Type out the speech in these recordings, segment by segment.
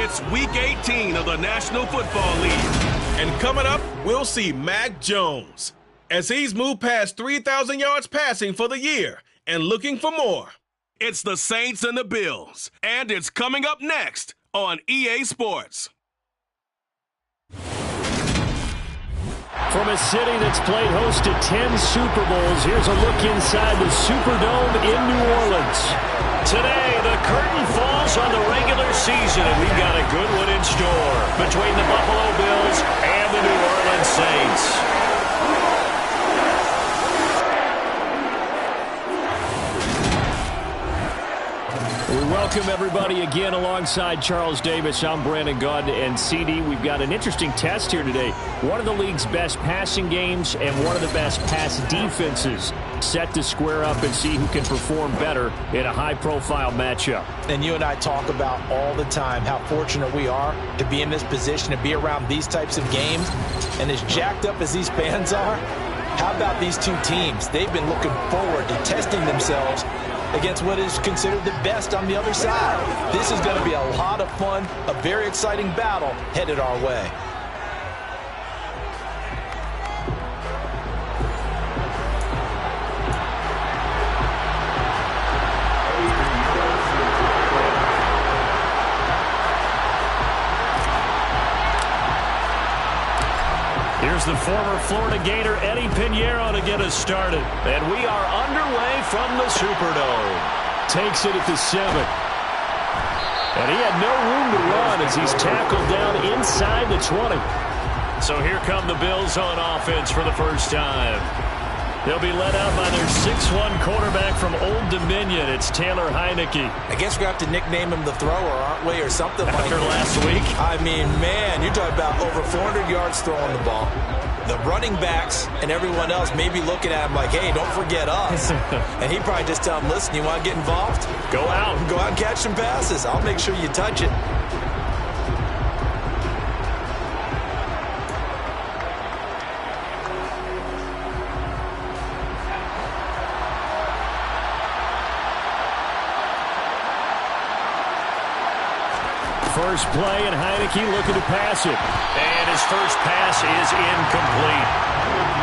It's Week 18 of the National Football League. And coming up, we'll see Mac Jones as he's moved past 3,000 yards passing for the year and looking for more. It's the Saints and the Bills, and it's coming up next on EA Sports. From a city that's played host to 10 Super Bowls, here's a look inside the Superdome in New Orleans. Today, the curtain falls on the regular season, and we've got a good one in store between the Buffalo Bills and the New Orleans Saints. We welcome everybody again alongside Charles Davis. I'm Brandon Gunn, and CD, we've got an interesting test here today. One of the league's best passing games and one of the best pass defenses set to square up and see who can perform better in a high-profile matchup. And you and I talk about all the time how fortunate we are to be in this position, to be around these types of games. And as jacked up as these fans are, how about these two teams? They've been looking forward to testing themselves against what is considered the best on the other side. This is going to be a lot of fun, a very exciting battle headed our way. Here's the former Florida Gator Eddie Pinheiro to get us started. And we are underway from the Superdome. Takes it at the 7. And he had no room to run as he's tackled down inside the 20. So here come the Bills on offense for the first time. They'll be led out by their 6'1 quarterback from Old Dominion. It's Taylor Heineke. I guess we have to nickname him the thrower, aren't we, or something like that. After last week? I mean, man, you're talking about over 400 yards throwing the ball. The running backs and everyone else may be looking at him like, hey, don't forget us. And he'd probably just tell him, listen, you want to get involved? Go out. Go out and catch some passes. I'll make sure you touch it. First play, and Heineke looking to pass it. And his first pass is incomplete.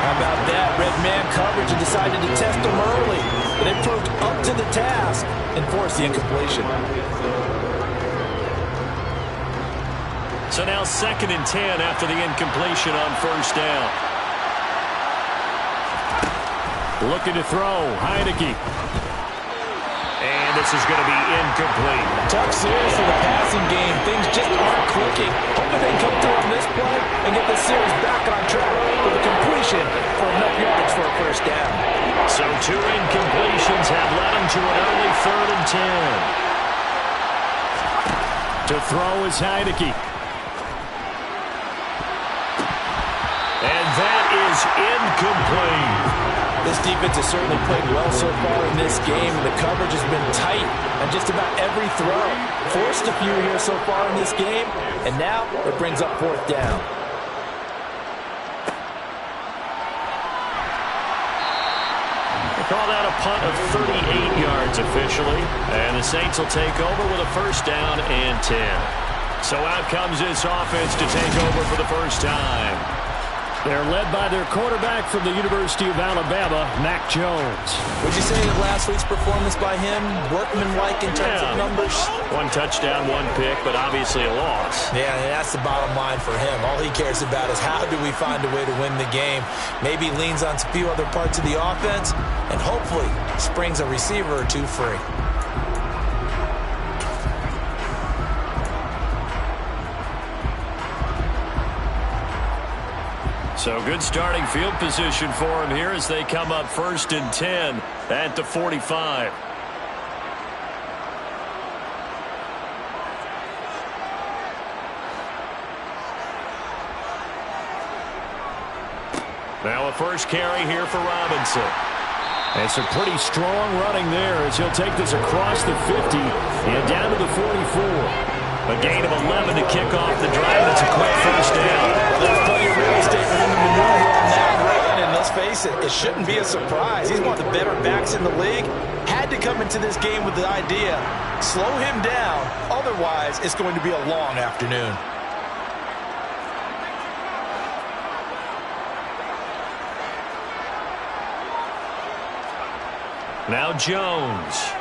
How about that? Red man coverage and decided to test him early. But it proved up to the task and forced the incompletion. So now 2nd and 10 after the incompletion on first down. Looking to throw, Heineke. And this is going to be incomplete. Tough series for the passing game. Things just aren't clicking. Hoping they can come through on this play and get the series back on track with a completion for enough yards for a first down. So 2 incompletions have led him to an early 3rd and 10. To throw is Heineke. And that is incomplete. This defense has certainly played well so far in this game. The coverage has been tight on just about every throw. Forced a few here so far in this game, and now it brings up 4th down. They call that a punt of 38 yards officially, and the Saints will take over with a first down and 10. So out comes this offense to take over for the first time. They're led by their quarterback from the University of Alabama, Mac Jones. Would you say that last week's performance by him, workmanlike in terms of numbers? 1 touchdown, 1 pick, but obviously a loss. Yeah, and that's the bottom line for him. All he cares about is how do we find a way to win the game. Maybe leans on a few other parts of the offense, and hopefully springs a receiver or two free. So good starting field position for him here as they come up 1st and 10 at the 45. Now a first carry here for Robinson. And some pretty strong running there as he'll take this across the 50 and down to the 44. A gain of 11 to kick off the drive. That's a quick first down. There's plenty of real estate for him to maneuver on that run, and let's face it, it shouldn't be a surprise. He's one of the better backs in the league. Had to come into this game with the idea, slow him down, otherwise it's going to be a long afternoon. Now Jones.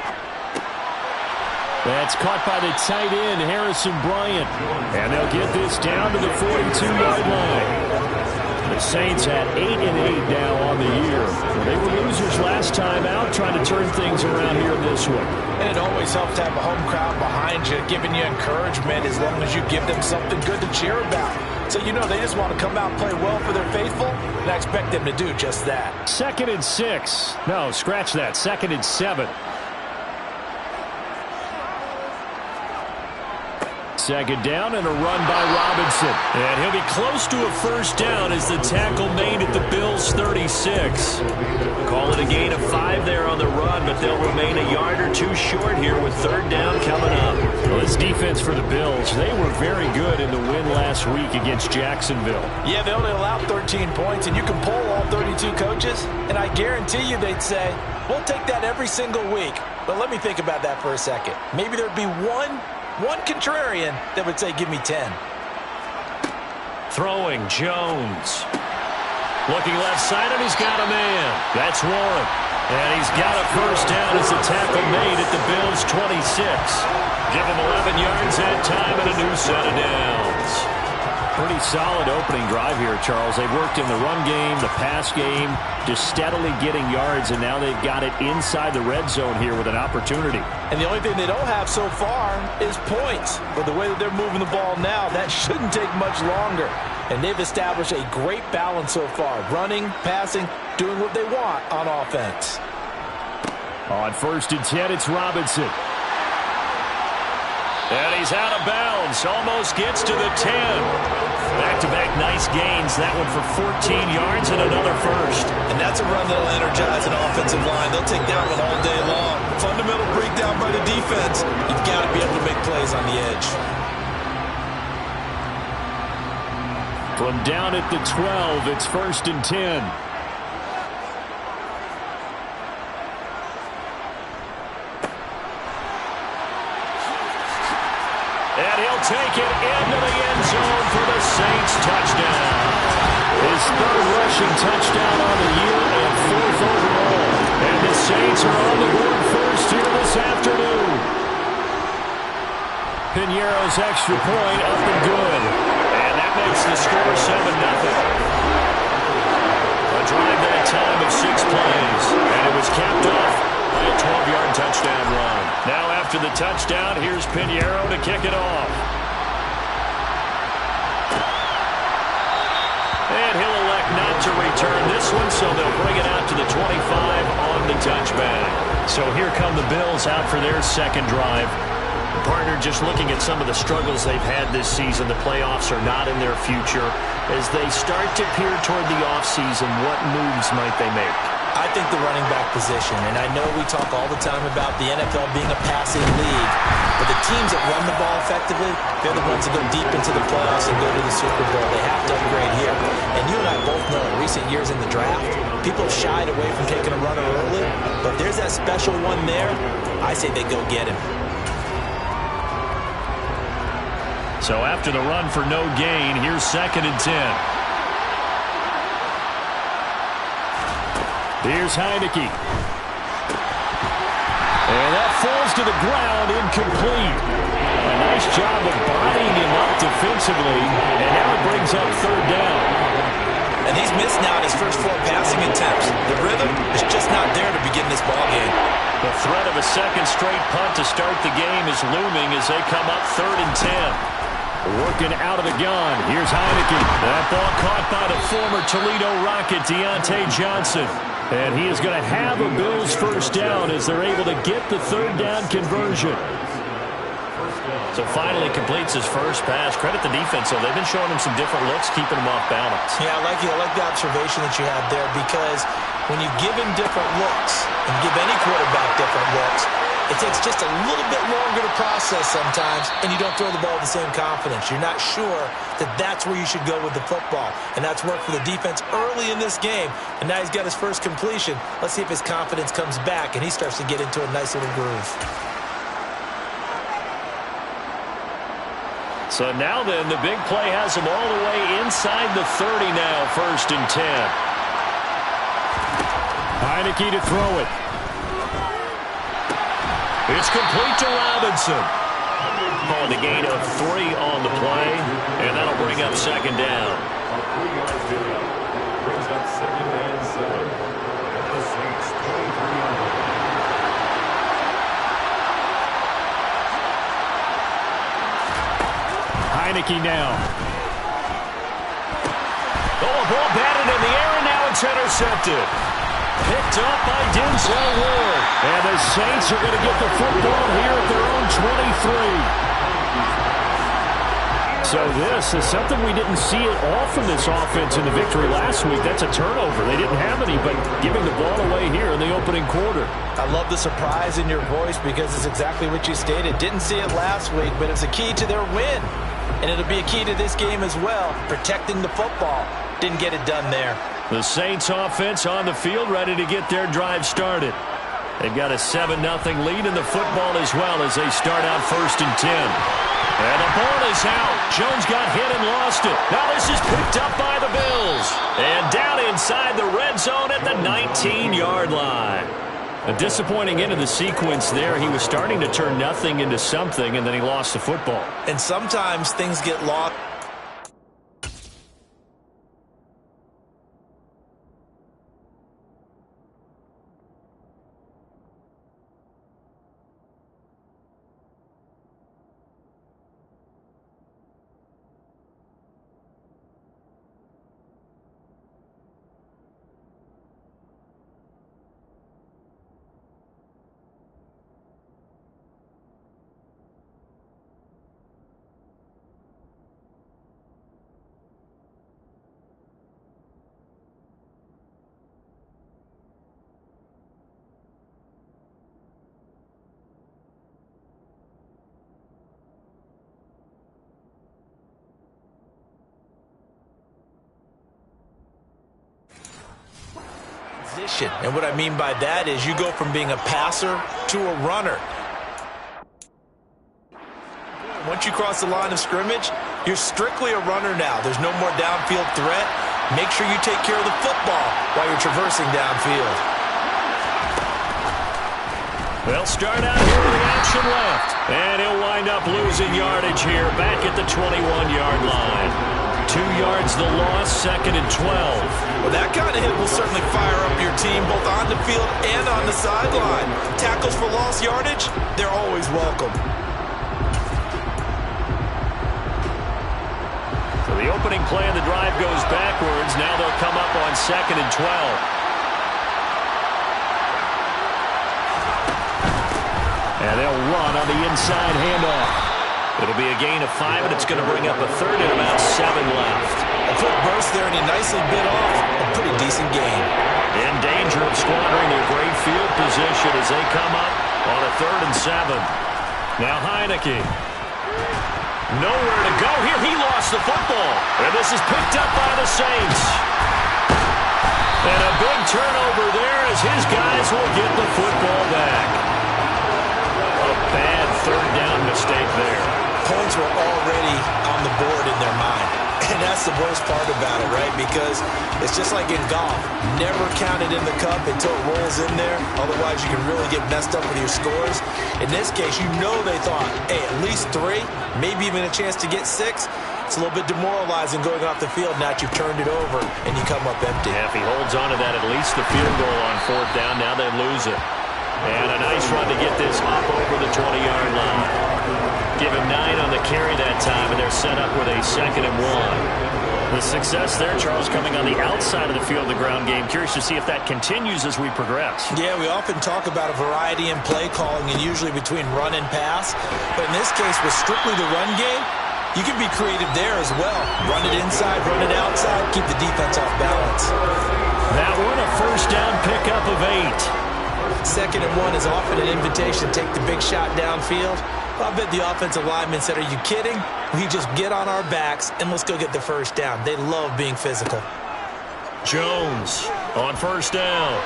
That's caught by the tight end, Harrison Bryant. And they'll get this down to the 42-yard line. The Saints at 8-8 now on the year. They were losers last time out, trying to turn things around here in this one. And it always helps to have a home crowd behind you, giving you encouragement as long as you give them something good to cheer about. So you know they just want to come out and play well for their faithful, and I expect them to do just that. 2nd and 6. No, scratch that. 2nd and 7. 2nd down and a run by Robinson. And he'll be close to a first down as the tackle made at the Bills' 36. Call it a gain of 5 there on the run, but they'll remain a yard or two short here with 3rd down coming up. Well, this defense for the Bills, they were very good in the win last week against Jacksonville. Yeah, they only allowed 13 points, and you can poll all 32 coaches, and I guarantee you they'd say, we'll take that every single week. But let me think about that for a second. Maybe there'd be one contrarian that would say, give me 10. Throwing, Jones. Looking left side, and he's got a man. That's Warren. And he's got a first down as the tackle made at the Bills' 26. Give him 11 yards that time and a new set of downs. Pretty solid opening drive here, Charles. They've worked in the run game, the pass game, just steadily getting yards, and now they've got it inside the red zone here with an opportunity. And the only thing they don't have so far is points. But the way that they're moving the ball now, that shouldn't take much longer. And they've established a great balance so far. Running, passing, doing what they want on offense. On 1st and 10, it's Robinson. And he's out of bounds. Almost gets to the 10. Back-to-back nice gains. That one for 14 yards and another first. And that's a run that'll energize an offensive line. They'll take that one all day long. Fundamental breakdown by the defense. You've got to be able to make plays on the edge. From down at the 12, it's 1st and 10. And he'll take it into the end zone for the Saints touchdown. His 3rd rushing touchdown on the year and 4th overall. And the Saints are on the board first here this afternoon. Piñeiro's extra point up and good. And that makes the score 7-0. A drive that time of 6 plays. And it was capped off by a 12-yard touchdown run. Now after the touchdown, here's Piñeiro to kick it off. And he'll elect not to return this one, so they'll bring it out to the 25 on the touchback. So here come the Bills out for their 2nd drive. The partner just looking at some of the struggles they've had this season. The playoffs are not in their future. As they start to peer toward the offseason, what moves might they make? I think the running back position, and I know we talk all the time about the NFL being a passing league, but the teams that run the ball effectively, they're the ones that go deep into the playoffs and go to the Super Bowl. They have to upgrade here. And you and I both know in recent years in the draft, people have shied away from taking a runner early, but if there's that special one there, I say they go get him. So after the run for no gain, here's 2nd and 10. Here's Heineke. And that falls to the ground, incomplete. A nice job of bodying him up defensively, and now it brings up 3rd down. And he's missed now in his first 4 passing attempts. The rhythm is just not there to begin this ball game. The threat of a 2nd straight punt to start the game is looming as they come up 3rd and 10. Working out of the gun. Here's Heineke. That ball caught by the former Toledo Rocket, Deontay Johnson. And he is going to have a Bills first down as they're able to get the 3rd down conversion. So finally completes his first pass. Credit the defense, though. They've been showing him some different looks, keeping him off balance. Yeah, I like the observation that you had there, because when you give him different looks and give any quarterback different looks, It takes just a little bit longer to process sometimes, and you don't throw the ball with the same confidence. You're not sure that that's where you should go with the football, and that's worked for the defense early in this game, and now he's got his first completion. Let's see if his confidence comes back, and he starts to get into a nice little groove. So now then, the big play has him all the way inside the 30 now, 1st and 10. Heineke to throw it. It's complete to Robinson. Calling the gain of 3 on the play, and that'll bring up 2nd down. Heineke now. Oh, a ball batted in the air, and now it's intercepted. Picked up by Denzel Ward. And the Saints are going to get the football here at their own 23. So this is something we didn't see it all from this offense in the victory last week. That's a turnover. They didn't have any, but giving the ball away here in the opening quarter. I love the surprise in your voice because it's exactly what you stated. Didn't see it last week, but it's a key to their win. And it'll be a key to this game as well, protecting the football. Didn't get it done there. The Saints offense on the field, ready to get their drive started. They've got a 7-0 lead in the football as well as they start out 1st and 10. And the ball is out. Jones got hit and lost it. Now this is picked up by the Bills. And down inside the red zone at the 19-yard line. A disappointing end of the sequence there. He was starting to turn nothing into something, and then he lost the football. And sometimes things get lost. And what I mean by that is you go from being a passer to a runner. Once you cross the line of scrimmage, you're strictly a runner now. There's no more downfield threat. Make sure you take care of the football while you're traversing downfield. They'll start out here with the action left. And he'll wind up losing yardage here back at the 21-yard line. 2 yards the loss, 2nd and 12. Well, that kind of hit will certainly fire up your team both on the field and on the sideline. Tackles for lost yardage, they're always welcome. So the opening play of the drive goes backwards. Now they'll come up on 2nd and 12. And they'll run on the inside handoff. It'll be a gain of 5, and it's going to bring up a 3rd and about 7 left. A quick burst there, and he nicely bit off a pretty decent gain. In danger of squandering their great field position as they come up on a 3rd and 7. Now Heineke. Nowhere to go here. He lost the football. And this is picked up by the Saints. And a big turnover there as his guys will get the football back. A bad 3rd down mistake there. Points were already on the board in their mind. And that's the worst part about it, right? Because it's just like in golf. Never count it in the cup until it rolls in there. Otherwise, you can really get messed up with your scores. In this case, you know they thought, hey, at least 3, maybe even a chance to get 6. It's a little bit demoralizing going off the field now that you've turned it over and you come up empty. Yeah, if he holds on to that, at least the field goal on 4th down. Now they lose it. And a nice run to get this up over the 20-yard line. Give him 9 on the carry that time, and they're set up with a 2nd and 1. The success there, Charles, coming on the outside of the field, the ground game. Curious to see if that continues as we progress. Yeah, we often talk about a variety in play calling and usually between run and pass. But in this case, with strictly the run game, you can be creative there as well. Run it inside, run it outside, keep the defense off balance. That one, a 1st down pickup of 8. 2nd and 1 is often an invitation to take the big shot downfield. I bet the offensive lineman said, are you kidding? We just get on our backs and let's go get the first down. They love being physical. Jones on 1st down.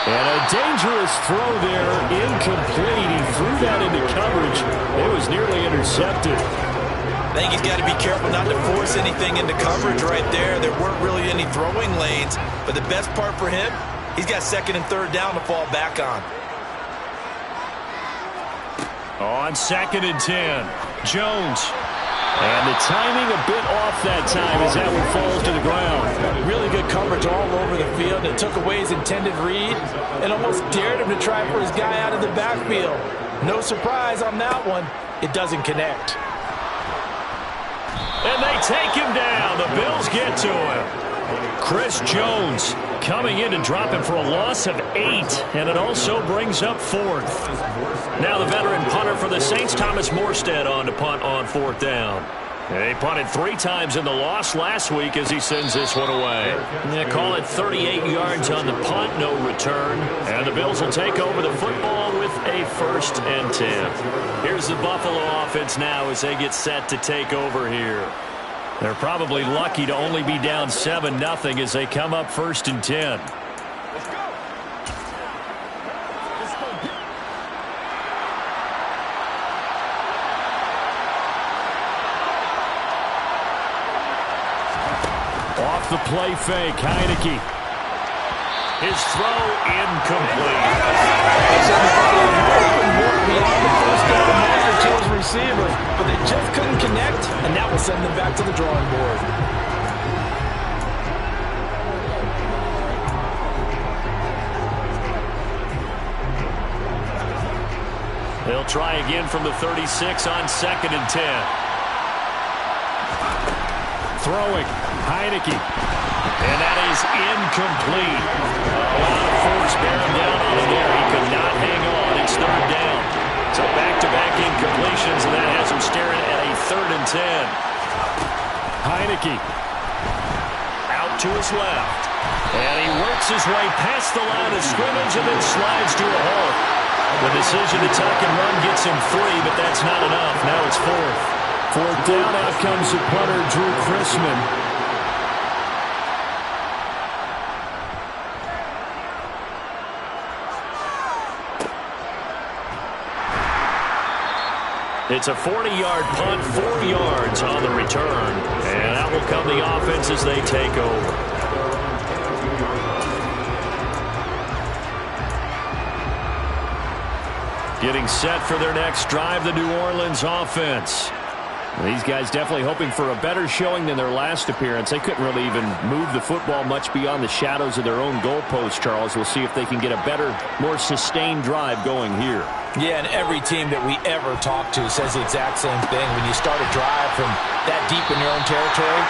And a dangerous throw there, incomplete. He threw that into coverage. It was nearly intercepted. I think he's got to be careful not to force anything into coverage right there. There weren't really any throwing lanes, but the best part for him, he's got 2nd and 3rd down to fall back on. On 2nd and 10, Jones. And the timing a bit off that time as that one falls to the ground. Really good coverage all over the field. It took away his intended read and almost dared him to try for his guy out of the backfield. No surprise on that one. It doesn't connect. And they take him down. The Bills get to him. Chris Jones coming in to drop him for a loss of 8, and it also brings up 4th. Now the veteran punter for the Saints, Thomas Morstead, on to punt on 4th down. They punted 3 times in the loss last week as he sends this one away. They call it 38 yards on the punt, no return. And the Bills will take over the football with a 1st and 10. Here's the Buffalo offense now as they get set to take over here. They're probably lucky to only be down 7-0 as they come up 1st and 10. Off the play fake, Heineke. His throw incomplete. Beyond the first down of MaestroTeo's receiver, but they just couldn't connect, and that will send them back to the drawing board. They'll try again from the 36 on 2nd and 10. Throwing, Heineke. And that is incomplete. A lot of force bearing down on him there. He could not hang on. It's 3rd down. So back-to-back incompletions, and that has him staring at a 3rd and 10. Heineke out to his left. And he works his way past the line of scrimmage and then slides to a halt. The decision to tuck and run gets him 3, but that's not enough. Now it's 4th. 4th down, out comes the punter, Drew Chrisman. It's a 40-yard punt, 4 yards on the return. And that will come the offense as they take over. Getting set for their next drive, the New Orleans offense. These guys definitely hoping for a better showing than their last appearance. They couldn't really even move the football much beyond the shadows of their own goalpost, Charles. We'll see if they can get a better, more sustained drive going here. Yeah, and every team that we ever talk to says the exact same thing. When you start a drive from that deep in your own territory,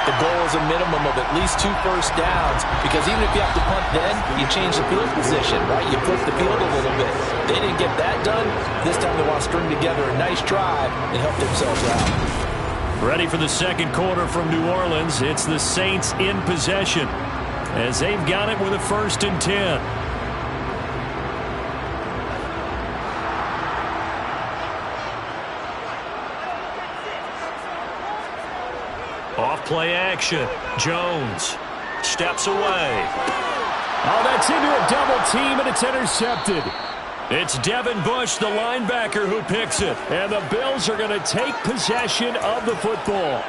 the goal is a minimum of at least 2 first downs, because even if you have to punt then, you change the field position, right? You flip the field a little bit. They didn't get that done. This time they want to string together a nice drive and help themselves out. Ready for the 2nd quarter from New Orleans. It's the Saints in possession as they've got it with a 1st and 10. Off play action. Jones steps away. Oh, that's into a double team, and it's intercepted. It's Devin Bush, the linebacker, who picks it. And the Bills are going to take possession of the football.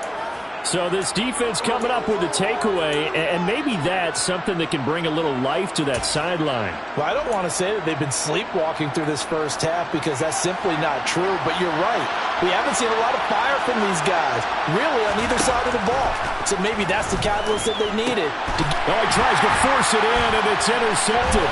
So this defense coming up with a takeaway, and maybe that's something that can bring a little life to that sideline. Well, I don't want to say that they've been sleepwalking through this first half, because that's simply not true, but you're right. We haven't seen a lot of fire from these guys, really, on either side of the ball. So maybe that's the catalyst that they needed. Oh, he tries to force it in, and it's intercepted.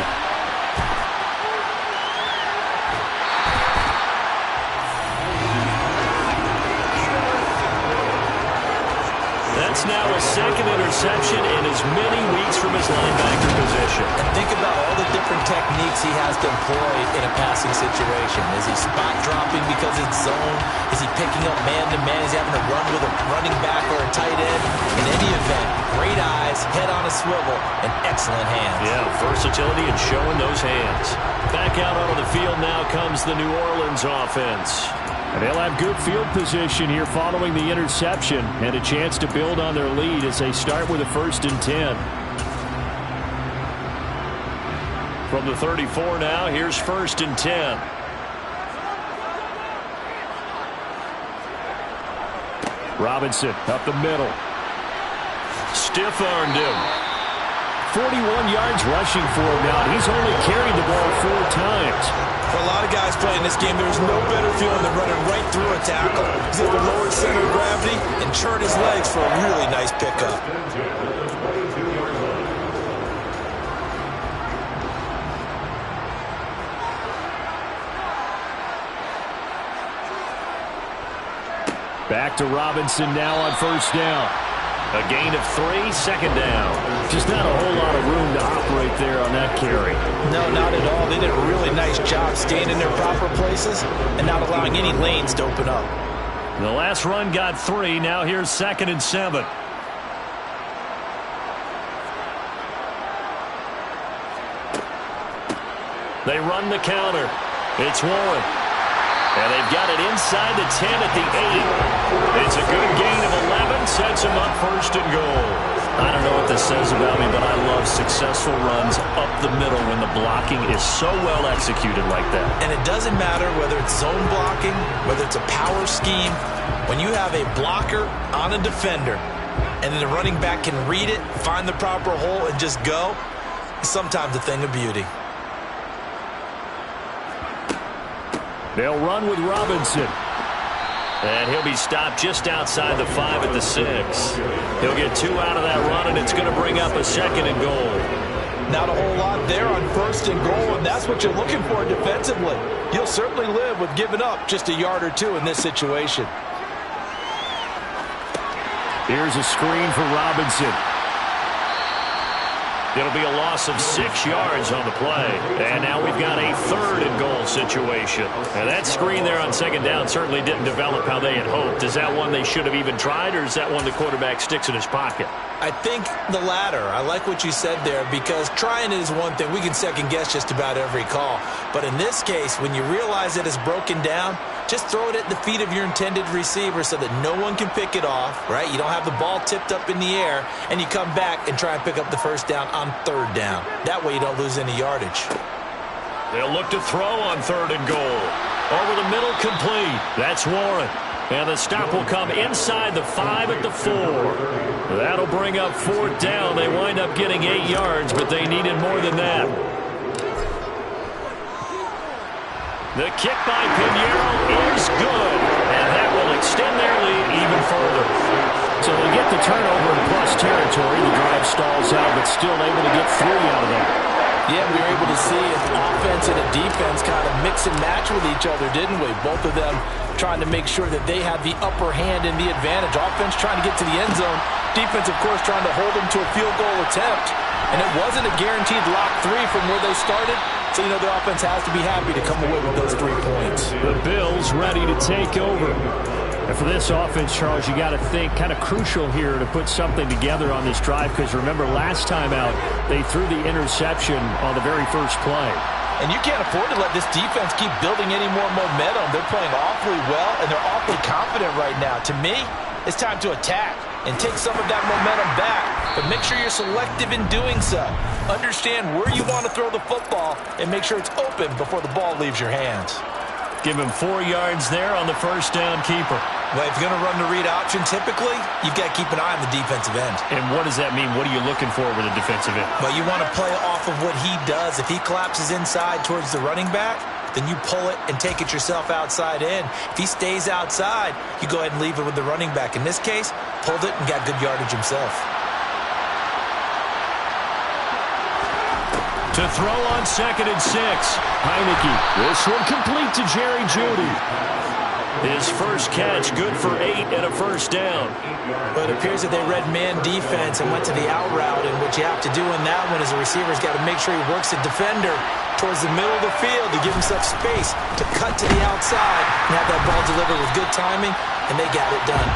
That's now a 2nd interception in as many weeks from his linebacker position. And think about all the different techniques he has to employ in a passing situation. Is he spot dropping because it's zone? Is he picking up man-to-man? Is he having to run with a running back or a tight end? In any event, great eyes, head on his swivel, and excellent hands. Yeah, versatility and showing those hands. Back out onto the field now comes the New Orleans offense. And they'll have good field position here following the interception and a chance to build on their lead as they start with a 1st and 10. From the 34 now, here's 1st and 10. Robinson up the middle. Stiff-armed him. 41 yards rushing for him now. He's only carried the ball 4 times. For a lot of guys playing this game, there's no better feeling than running right through a tackle. He's able to lower center of gravity and churn his legs for a really nice pickup. Back to Robinson now on 1st down. A gain of 3, 2nd down. Just not a whole lot of room to operate there on that carry. No, not at all. They did a really nice job staying in their proper places and not allowing any lanes to open up. The last run got 3. Now here's 2nd and 7. They run the counter. It's Warren. And they've got it inside the 10 at the 8. It's a good gain of 11. Sets them up 1st and goal. I don't know what this says about me, but I love successful runs up the middle when the blocking is so well executed like that. And it doesn't matter whether it's zone blocking, whether it's a power scheme. When you have a blocker on a defender and then the running back can read it, find the proper hole, and just go, it's sometimes a thing of beauty. They'll run with Robinson. And he'll be stopped just outside the 5 at the 6. He'll get 2 out of that run, and it's going to bring up a 2nd and goal. Not a whole lot there on 1st and goal, and that's what you're looking for defensively. You'll certainly live with giving up just a yard or 2 in this situation. Here's a screen for Robinson. It'll be a loss of 6 yards on the play. And now we've got a 3rd and goal situation. And that screen there on 2nd down certainly didn't develop how they had hoped. Is that one they should have even tried, or is that one the quarterback sticks in his pocket? I think the latter. I like what you said there, because trying it is one thing. We can second guess just about every call. But in this case, when you realize it is broken down, just throw it at the feet of your intended receiver so that no one can pick it off, right? You don't have the ball tipped up in the air, and you come back and try and pick up the 1st down on 3rd down. That way you don't lose any yardage. They'll look to throw on 3rd and goal. Over the middle, complete. That's Warren. And the stop will come inside the 5 at the 4. That'll bring up 4th down. They wind up getting 8 yards, but they needed more than that. The kick by Pinheiro is good, and that will extend their lead even further. So they get the turnover in plus territory. The drive stalls out, but still able to get 3 out of that. Yeah, we were able to see an offense and a defense kind of mix and match with each other, didn't we? Both of them trying to make sure that they had the upper hand and the advantage. Offense trying to get to the end zone. Defense, of course, trying to hold them to a field goal attempt. And it wasn't a guaranteed lock 3 from where they started. So, you know, the offense has to be happy to come away with those 3 points. The Bills ready to take over. And for this offense, Charles, you got to think kind of crucial here to put something together on this drive, because remember last time out they threw the interception on the very first play. And you can't afford to let this defense keep building any more momentum. They're playing awfully well, and they're awfully confident right now. To me, it's time to attack and take some of that momentum back. But make sure you're selective in doing so. Understand where you want to throw the football and make sure it's open before the ball leaves your hands. Give him 4 yards there on the 1st down keeper. Well, if you're going to run the read option, typically, you've got to keep an eye on the defensive end. And what does that mean? What are you looking for with a defensive end? Well, you want to play off of what he does. If he collapses inside towards the running back, then you pull it and take it yourself outside in. If he stays outside, you go ahead and leave it with the running back. In this case, pulled it and got good yardage himself. To throw on 2nd and 6. Heineke. This one complete to Jerry Jeudy. His first catch, good for 8 and a 1st down. But it appears that they read man defense and went to the out route. And what you have to do in that one is the receiver's got to make sure he works the defender towards the middle of the field to give himself space to cut to the outside and have that ball delivered with good timing, and they got it done.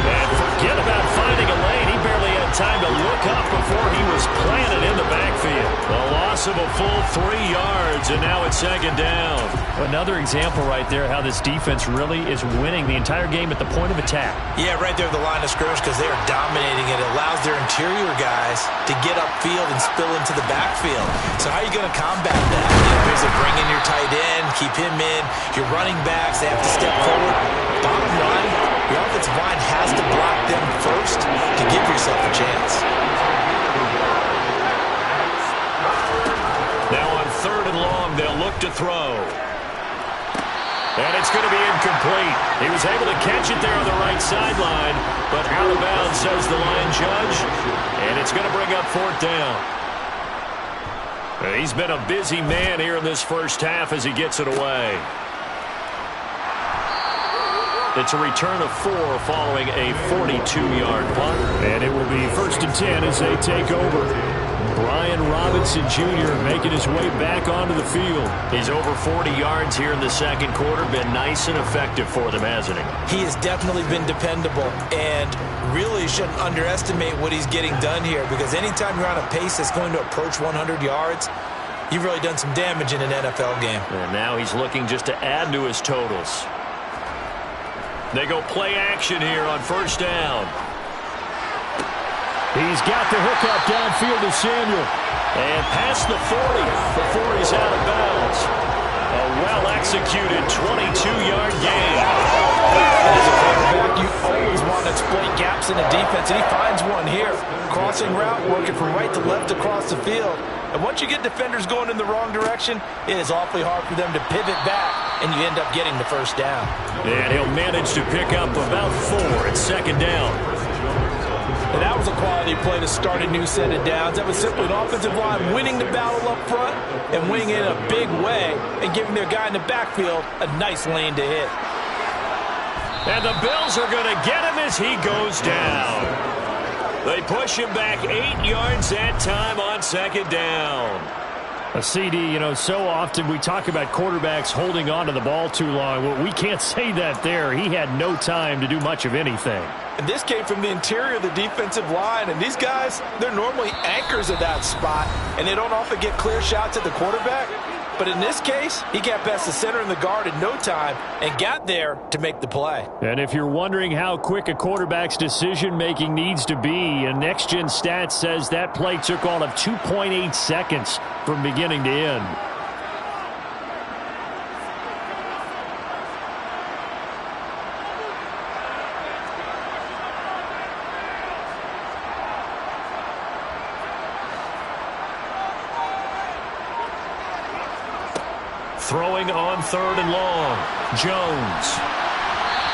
And forget about finding a lane. He barely had had time to look up before he was planted in the backfield. A loss of a full 3 yards, and now it's second down. Another example right there how this defense really is winning the entire game at the point of attack. Yeah, right there at the line of scrimmage because they are dominating it. It allows their interior guys to get upfield and spill into the backfield. So how are you going to combat that? Is it bring in your tight end, keep him in, your running backs, they have to step forward. Bottom line, the offensive line has to block them first to give yourself a chance. Now on 3rd and long, they'll look to throw. And it's going to be incomplete. He was able to catch it there on the right sideline, but out of bounds, says the line judge. And it's going to bring up 4th down. He's been a busy man here in this first half as he gets it away. It's a return of 4 following a 42-yard punt. And it will be 1st and 10 as they take over. Brian Robinson Jr. making his way back onto the field. He's over 40 yards here in the second quarter. Been nice and effective for them, hasn't he? He has definitely been dependable, and really shouldn't underestimate what he's getting done here, because anytime you're on a pace that's going to approach 100 yards, you've really done some damage in an NFL game. And now he's looking just to add to his totals. They go play action here on 1st down. He's got the hookup downfield to Samuel. And past the 40 before he's out of bounds. A well-executed 22-yard gain. As a quarterback, you always want to exploit gaps in the defense, and he finds one here. Crossing route, working from right to left across the field. And once you get defenders going in the wrong direction, it is awfully hard for them to pivot back, and you end up getting the 1st down. And he'll manage to pick up about 4 at 2nd down. And that was a quality play to start a new set of downs. That was simply an offensive line winning the battle up front and winning it in a big way and giving their guy in the backfield a nice lane to hit. And the Bills are going to get him as he goes down. They push him back 8 yards that time on 2nd down. A CD, so often we talk about quarterbacks holding on to the ball too long. Well, we can't say that there. He had no time to do much of anything. And this came from the interior of the defensive line. And these guys, they're normally anchors of that spot, and they don't often get clear shots at the quarterback. But in this case, he got past the center and the guard in no time and got there to make the play. And if you're wondering how quick a quarterback's decision-making needs to be, a next-gen stat says that play took all of 2.8 seconds from beginning to end. Throwing on 3rd and long. Jones.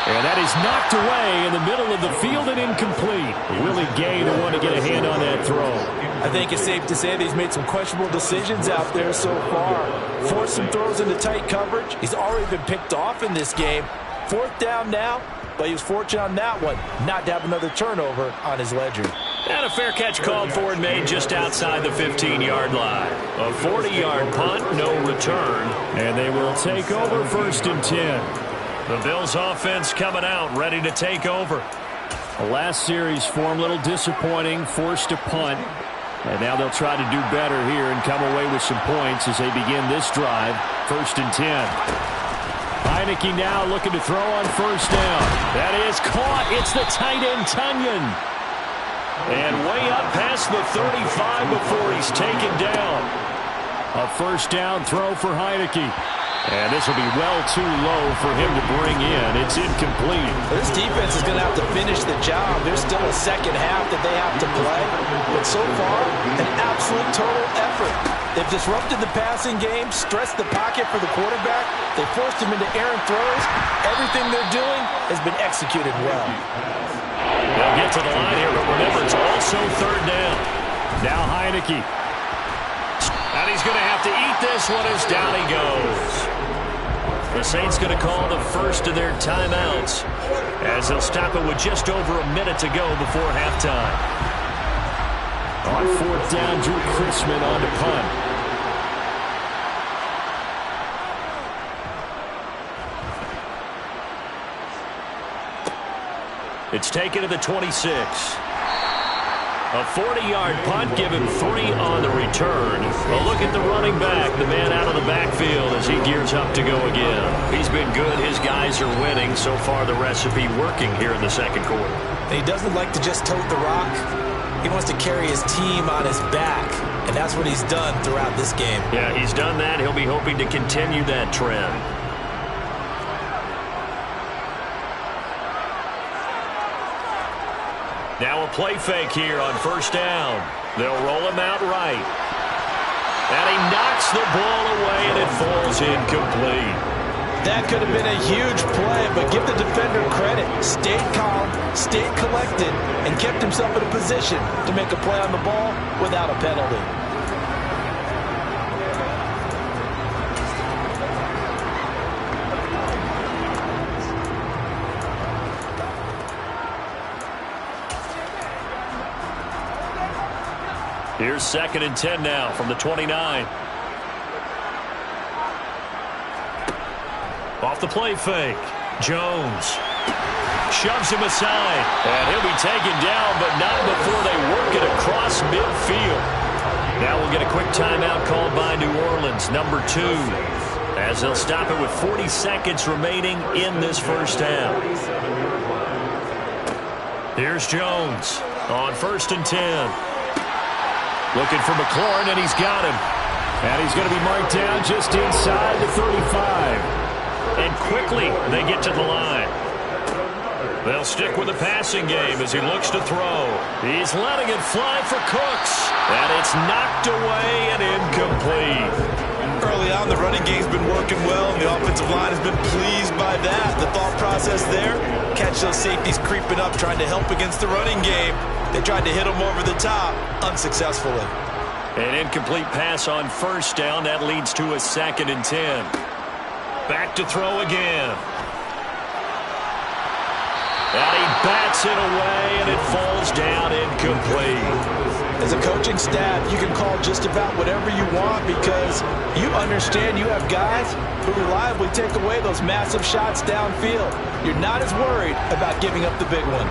And that is knocked away in the middle of the field and incomplete. Willie Gay the one to get a hand on that throw. I think it's safe to say that he's made some questionable decisions out there so far. Forced some throws into tight coverage. He's already been picked off in this game. 4th down now, but he was fortunate on that one not to have another turnover on his ledger. And a fair catch called for and made just outside the 15-yard line. A 40-yard punt, no return. And they will take over 1st and 10. The Bills offense coming out, ready to take over. The last series form a little disappointing, forced a punt. And now they'll try to do better here and come away with some points as they begin this drive. 1st and 10. Heineke now looking to throw on 1st down. That is caught. It's the tight end, Tunyon. And way up past the 35 before he's taken down. A 1st down throw for Heineke. And this will be well too low for him to bring in. It's incomplete. This defense is going to have to finish the job. There's still a second half that they have to play. But so far, an absolute total effort. They've disrupted the passing game, stressed the pocket for the quarterback. They forced him into errant throws. Everything they're doing has been executed well. They'll get to the line here, but remember, it's also 3rd down. Now Heineke. And he's going to have to eat this one as down he goes. The Saints going to call the first of their timeouts as they'll stop it with just over a minute to go before halftime. On 4th down, Drew Chrisman on to punt. It's taken to the 26. A 40-yard punt, given 3 on the return. A look at the running back, the man out of the backfield as he gears up to go again. He's been good. His guys are winning. So far, the recipe working here in the second quarter. He doesn't like to just tote the rock. He wants to carry his team on his back, and that's what he's done throughout this game. Yeah, he's done that. He'll be hoping to continue that trend. Now a play fake here on first down. They'll roll him out right. And he knocks the ball away, and it falls incomplete. That could have been a huge play, but give the defender credit. Stayed calm, stayed collected, and kept himself in a position to make a play on the ball without a penalty. Here's 2nd and 10 now from the 29. Off the play fake. Jones shoves him aside. And he'll be taken down, but not before they work it across midfield. Now we'll get a quick timeout called by New Orleans, number 2, as they'll stop it with 40 seconds remaining in this first half. Here's Jones on 1st and 10. Looking for McLaurin, and he's got him. And he's going to be marked down just inside the 35. And quickly, they get to the line. They'll stick with the passing game as he looks to throw. He's letting it fly for Cooks. And it's knocked away and incomplete. Early on, the running game's been working well, and the offensive line has been pleased by that. The thought process there, catch those safeties creeping up, trying to help against the running game. They tried to hit him over the top, unsuccessfully. An incomplete pass on first down. That leads to a 2nd and 10. Back to throw again. And he bats it away, and it falls down incomplete. As a coaching staff, you can call just about whatever you want because you understand you have guys who reliably take away those massive shots downfield. You're not as worried about giving up the big one.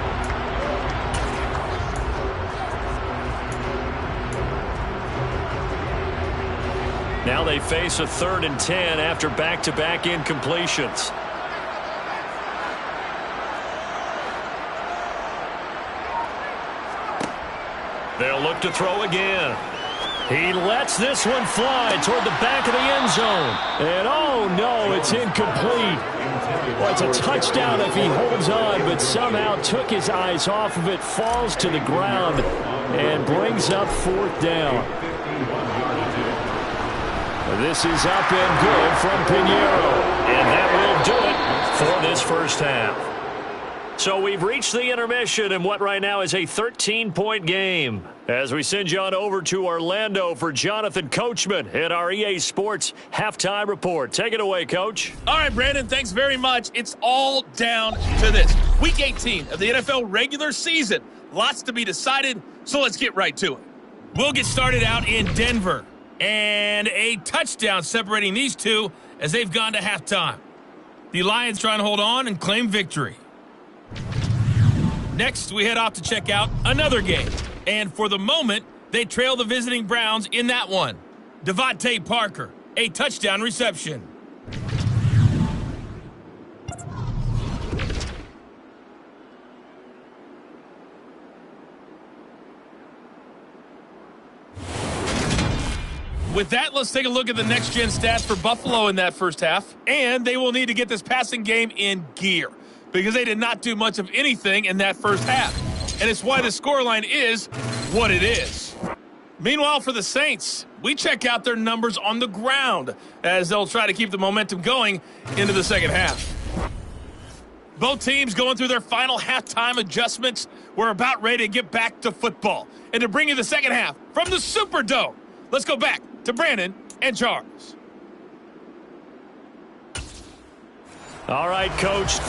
Now they face a 3rd and 10 after back-to-back incompletions. They'll look to throw again. He lets this one fly toward the back of the end zone. And oh no, it's incomplete. Well, it's a touchdown if he holds on, but somehow took his eyes off of it, falls to the ground, and brings up 4th down. This is up and good from Pinheiro. And that will do it for this first half. So we've reached the intermission in what right now is a 13-point game. As we send you on over to Orlando for Jonathan Coachman in our EA Sports Halftime Report. Take it away, Coach. All right, Brandon, thanks very much. It's all down to this. Week 18 of the NFL regular season. Lots to be decided, so let's get right to it. We'll get started out in Denver. And a touchdown separating these two as they've gone to halftime. The Lions trying to hold on and claim victory. Next, we head off to check out another game. And for the moment, they trail the visiting Browns in that one. Devontae Parker, a touchdown reception. With that, let's take a look at the next-gen stats for Buffalo in that first half. And they will need to get this passing game in gear because they did not do much of anything in that first half. And it's why the scoreline is what it is. Meanwhile, for the Saints, we check out their numbers on the ground as they'll try to keep the momentum going into the second half. Both teams going through their final halftime adjustments. We're about ready to get back to football. And to bring you the second half from the Superdome, let's go back to Brandon and Charles. All right, Coach,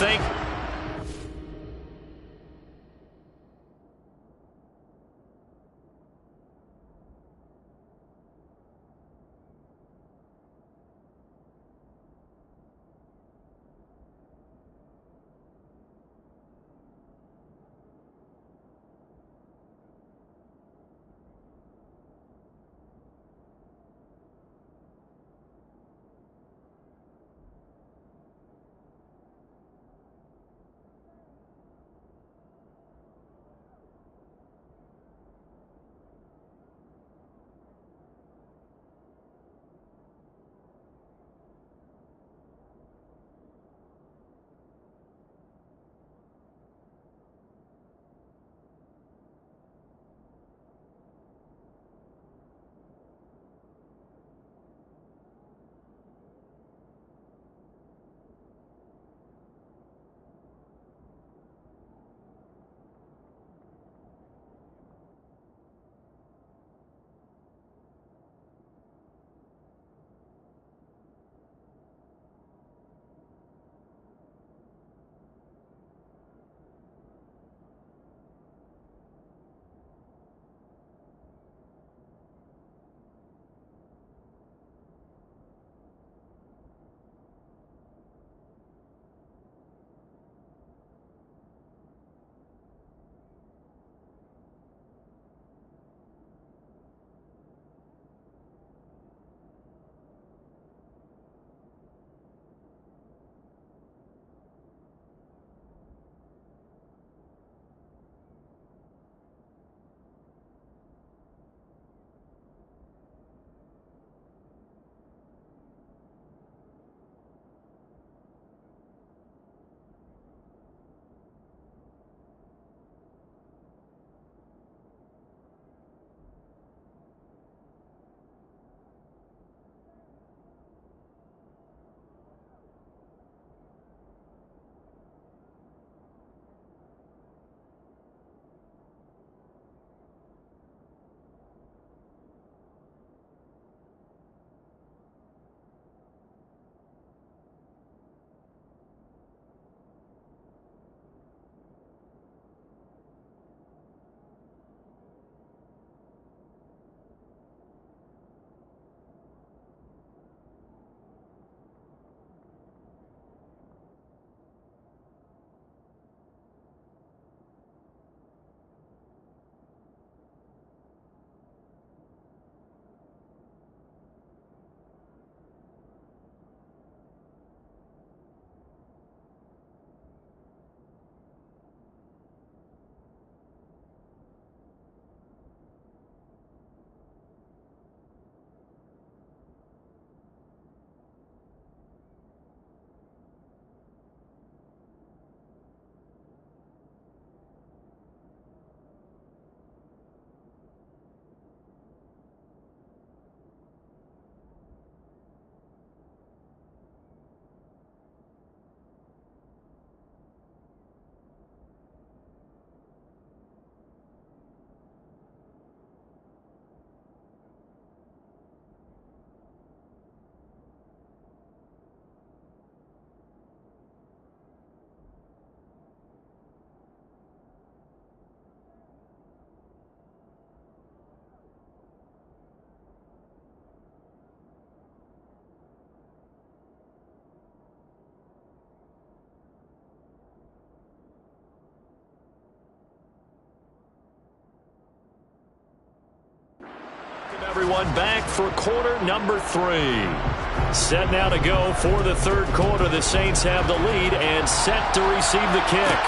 Everyone back for quarter number 3. Set now to go for the third quarter. The Saints have the lead and set to receive the kick.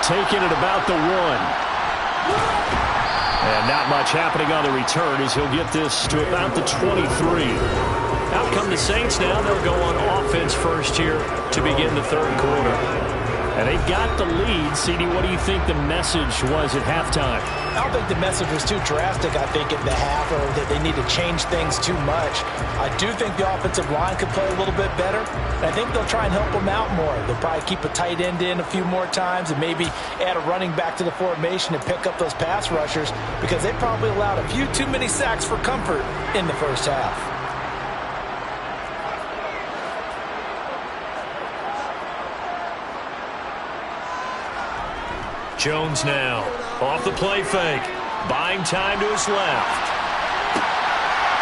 Taking it about the 1. And not much happening on the return as he'll get this to about the 23. Out come the Saints now. They'll go on offense first here to begin the third quarter. And they've got the lead. CD, what do you think the message was at halftime? I don't think the message was too drastic, I think, at the half, or that they need to change things too much. I do think the offensive line could play a little bit better, and I think they'll try and help them out more. They'll probably keep a tight end in a few more times and maybe add a running back to the formation to pick up those pass rushers, because they probably allowed a few too many sacks for comfort in the first half. Jones now, off the play fake, buying time to his left.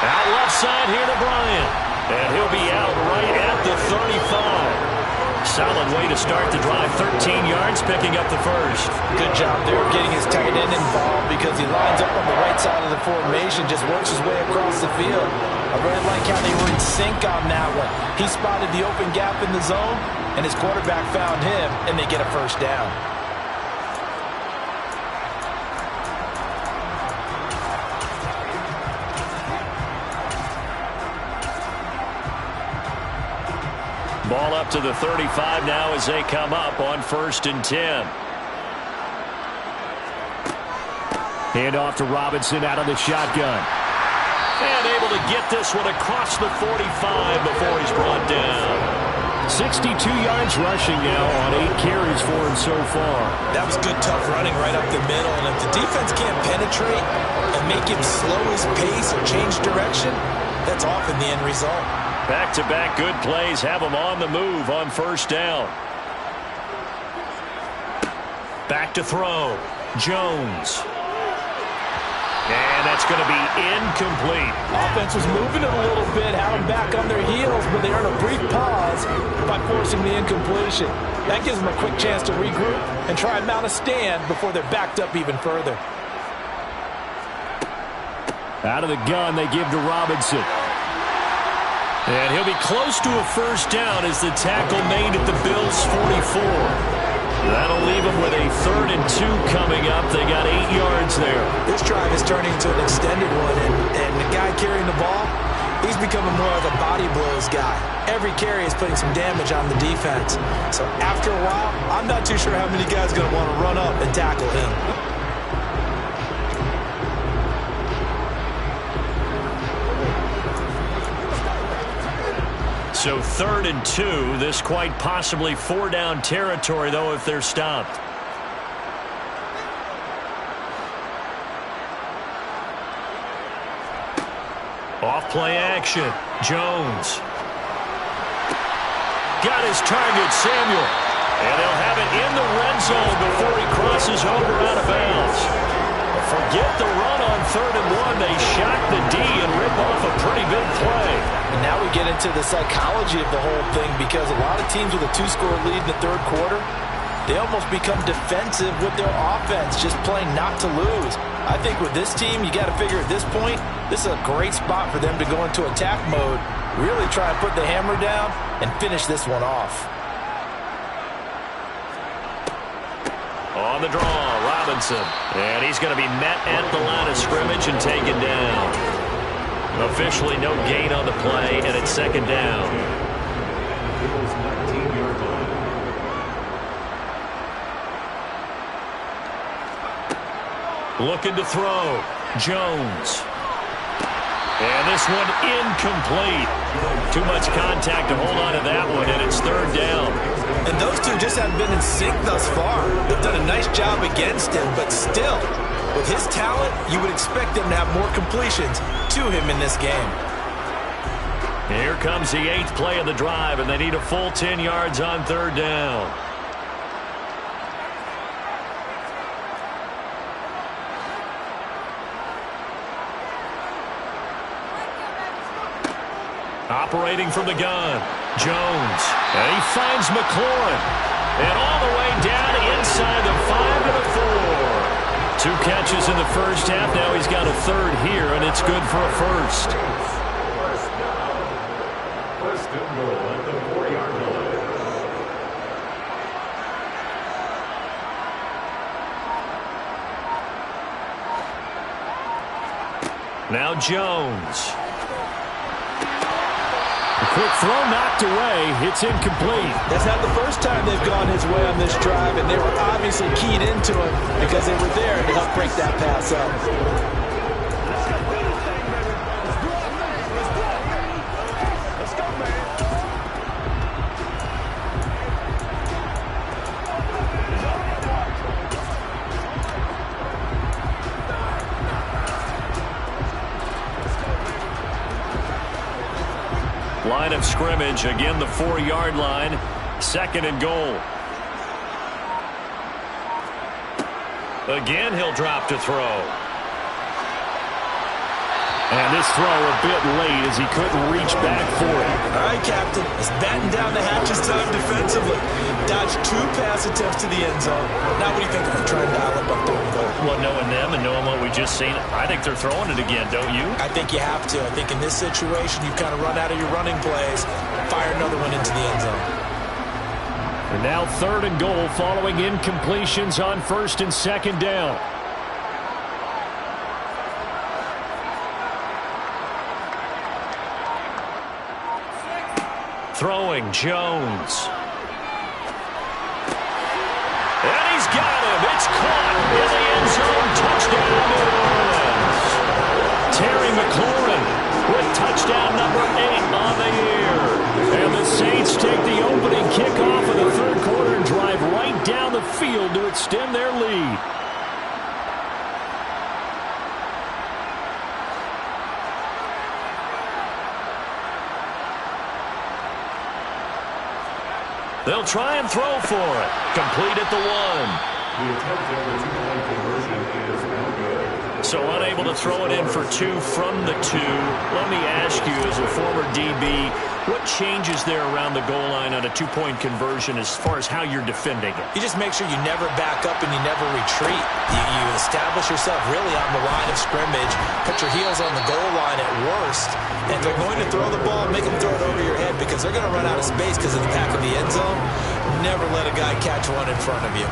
Out left side here to Bryant, and he'll be out right at the 35. Solid way to start the drive, 13 yards, picking up the first. Good job there of getting his tight end involved, because he lines up on the right side of the formation, just works his way across the field. I really like how they were in sync on that one. He spotted the open gap in the zone, and his quarterback found him, and they get a first down. Ball up to the 35 now as they come up on 1st and 10. Hand off to Robinson out of the shotgun. And able to get this one across the 45 before he's brought down. 62 yards rushing now on 8 carries for him so far. That was good, tough running right up the middle. And if the defense can't penetrate and make him slow his pace or change direction, that's often the end result. Back-to-back good plays have him on the move on 1st down. Back to throw. Jones. And that's going to be incomplete. Offense was moving it a little bit, had them back on their heels, but they earned a brief pause by forcing the incompletion. That gives them a quick chance to regroup and try and mount a stand before they're backed up even further. Out of the gun, they give to Robinson. And he'll be close to a first down as the tackle made at the Bills' 44. That'll leave them with a 3rd and 2 coming up. They got 8 yards there. This drive is turning into an extended one, and the guy carrying the ball, he's becoming more like a body blows guy. Every carry is putting some damage on the defense. So after a while, I'm not too sure how many guys are going to want to run up and tackle him. So 3rd and 2, this quite possibly 4-down territory, though, if they're stopped. Off play action. Jones. Got his target, Samuel. And they'll have it in the red zone before he crosses over out of bounds. Forget the run on 3rd and 1. They shock the D and rip off a pretty big play. And now we get into the psychology of the whole thing, because a lot of teams with a 2-score lead in the third quarter, they almost become defensive with their offense, just playing not to lose. I think with this team, you got to figure at this point, this is a great spot for them to go into attack mode, really try and put the hammer down and finish this one off. On the draw, Robinson. And he's going to be met at the line of scrimmage and taken down. Officially no gain on the play, and it's 2nd down. Looking to throw. Jones. And this one incomplete. Too much contact to hold on to that one, and it's 3rd down. And those two just haven't been in sync thus far. They've done a nice job against him, but still, with his talent, you would expect him to have more completions to him in this game. Here comes the 8th play of the drive, and they need a full 10 yards on 3rd down. Operating from the gun, Jones. And he finds McLaurin. And all the way down inside the 5 to the 4. 2 catches in the first half. Now he's got a third here, and it's good for a first. First and goal at the 4-yard line. Now Jones. A quick throw knocked away. It's incomplete. That's not the first time they've gone his way on this drive, and they were obviously keyed into it because they were there to help break that pass up. Line of scrimmage, again the 4-yard line, 2nd and goal. Again, he'll drop to throw. And this throw a bit late as he couldn't reach back for it. All right, Captain. It's batten down the hatches time defensively. Dodged 2 pass attempts to the end zone. Now what do you think of them trying to dial up on 3rd and goal? Well, knowing them and knowing what we just seen, I think they're throwing it again, don't you? I think you have to. I think in this situation, you kind of run out of your running plays, fire another one into the end zone. And now 3rd and goal following incompletions on 1st and 2nd down. Throwing Jones. And he's got him. It's caught in the end zone. Touchdown, New Orleans. Terry McLaurin with touchdown number 8 on the year. And the Saints take the opening kickoff of the 3rd quarter and drive right down the field to extend their lead. They'll try and throw for it. Complete at the 1. The attempt at the 2-point conversion is no good. So unable to throw it in for 2 from the 2. Let me ask you, as a former DB, what changes there around the goal line on a 2-point conversion as far as how you're defending it? You just make sure you never back up and you never retreat. You establish yourself really on the line of scrimmage, put your heels on the goal line at worst, and if they're going to throw the ball, make them throw it over your head because they're going to run out of space because of the back of the end zone. Never let a guy catch one in front of you.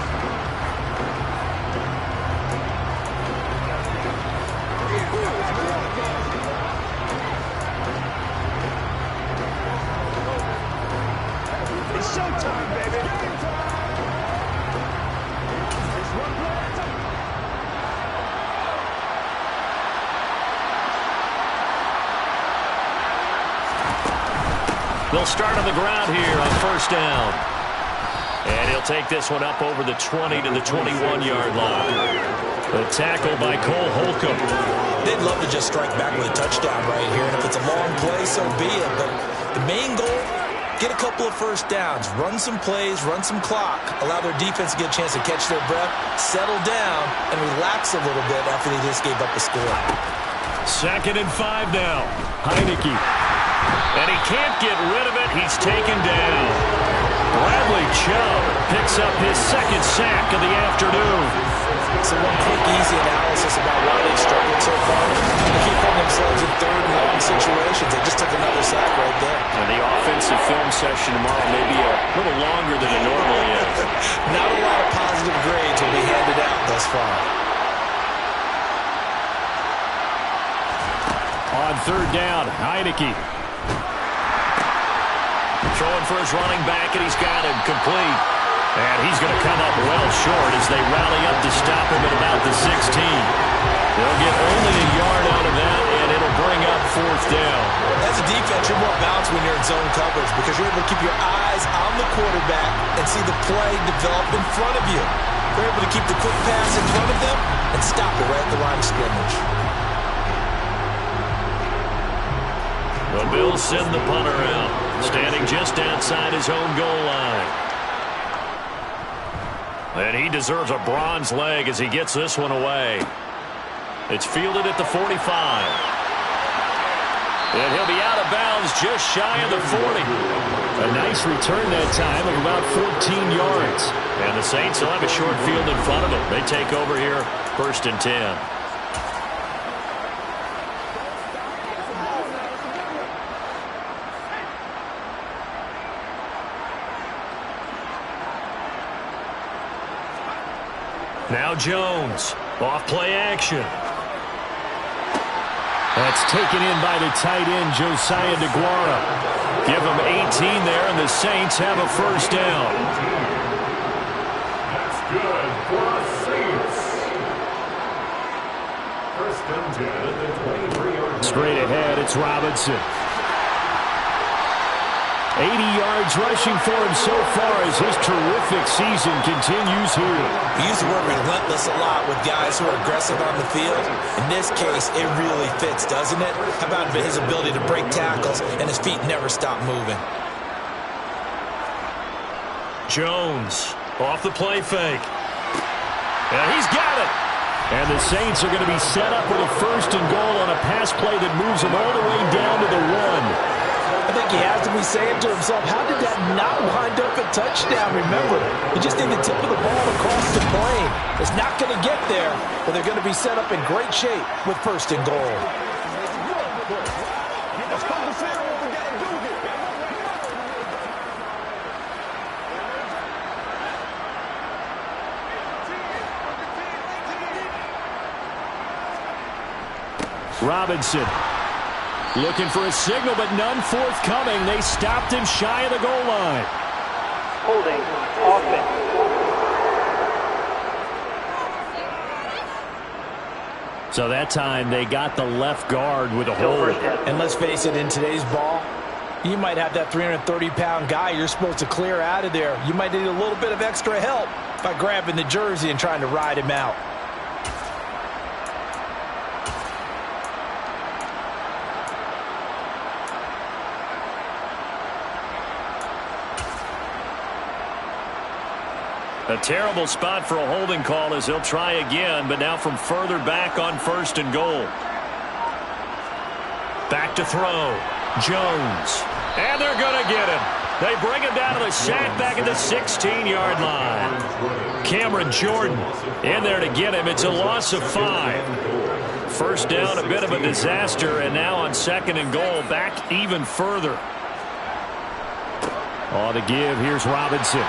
It's showtime, baby. They'll start on the ground here on 1st down. And he'll take this one up over the 20 to the 21-yard line. A tackle by Cole Holcomb. They'd love to just strike back with a touchdown right here, and if it's a long play, so be it. But the main goal, get a couple of 1st downs, run some plays, run some clock, allow their defense to get a chance to catch their breath, settle down, and relax a little bit after they just gave up a score. 2nd and 5 now. Heineke. And he can't get rid of it. He's taken down. Bradley Chubb picks up his 2nd sack of the afternoon. So one quick, easy analysis about why they've struggled so far. They keep putting themselves in 3rd and long situations. They just took another sack right there. And the offensive film session tomorrow may be a little longer than it normally is. Not a lot of positive grades will be handed out thus far. On 3rd down, Heineke. Throwing for his running back, and he's got him complete. And he's going to come up well short as they rally up to stop him at about the 16. They'll get only a yard out of that, and it'll bring up 4th down. As a defense, you're more balanced when you're in zone coverage because you're able to keep your eyes on the quarterback and see the play develop in front of you. They're able to keep the quick pass in front of them and stop it right at the line of scrimmage. The Bills send the punter out, standing just outside his own goal line. And he deserves a bronze leg as he gets this one away. It's fielded at the 45. And he'll be out of bounds just shy of the 40. A nice return that time of about 14 yards. And the Saints will have a short field in front of them. They take over here, 1st and 10. Now Jones, off play action. That's taken in by the tight end, Josiah DeGuara. Give him 18 there, and the Saints have a first down. That's good for the Saints. 1st and 10 at the 23-yard line. Straight ahead, it's Robinson. 80 yards rushing for him so far as his terrific season continues here. We use the word relentless a lot with guys who are aggressive on the field. In this case, it really fits, doesn't it? How about his ability to break tackles and his feet never stop moving? Jones, off the play fake. And he's got it. And the Saints are going to be set up with a 1st and goal on a pass play that moves them all the way down to the 1. I think he has to be saying to himself, how did that not wind up a touchdown? Remember, you just need the tip of the ball across the plane. It's not going to get there, but they're going to be set up in great shape with 1st and goal. Robinson looking for a signal, but none forthcoming. They stopped him shy of the goal line. Holding offense. So that time they got the left guard with a hold. And let's face it, in today's ball, you might have that 330-pound guy you're supposed to clear out of there. You might need a little bit of extra help by grabbing the jersey and trying to ride him out. A terrible spot for a holding call as he'll try again, but now from further back on 1st and goal. Back to throw. Jones. And they're going to get him. They bring him down to the sack back at the 16-yard line. Cameron Jordan in there to get him. It's a loss of 5. 1st down, a bit of a disaster, and now on 2nd and goal, back even further. On the give, here's Robinson.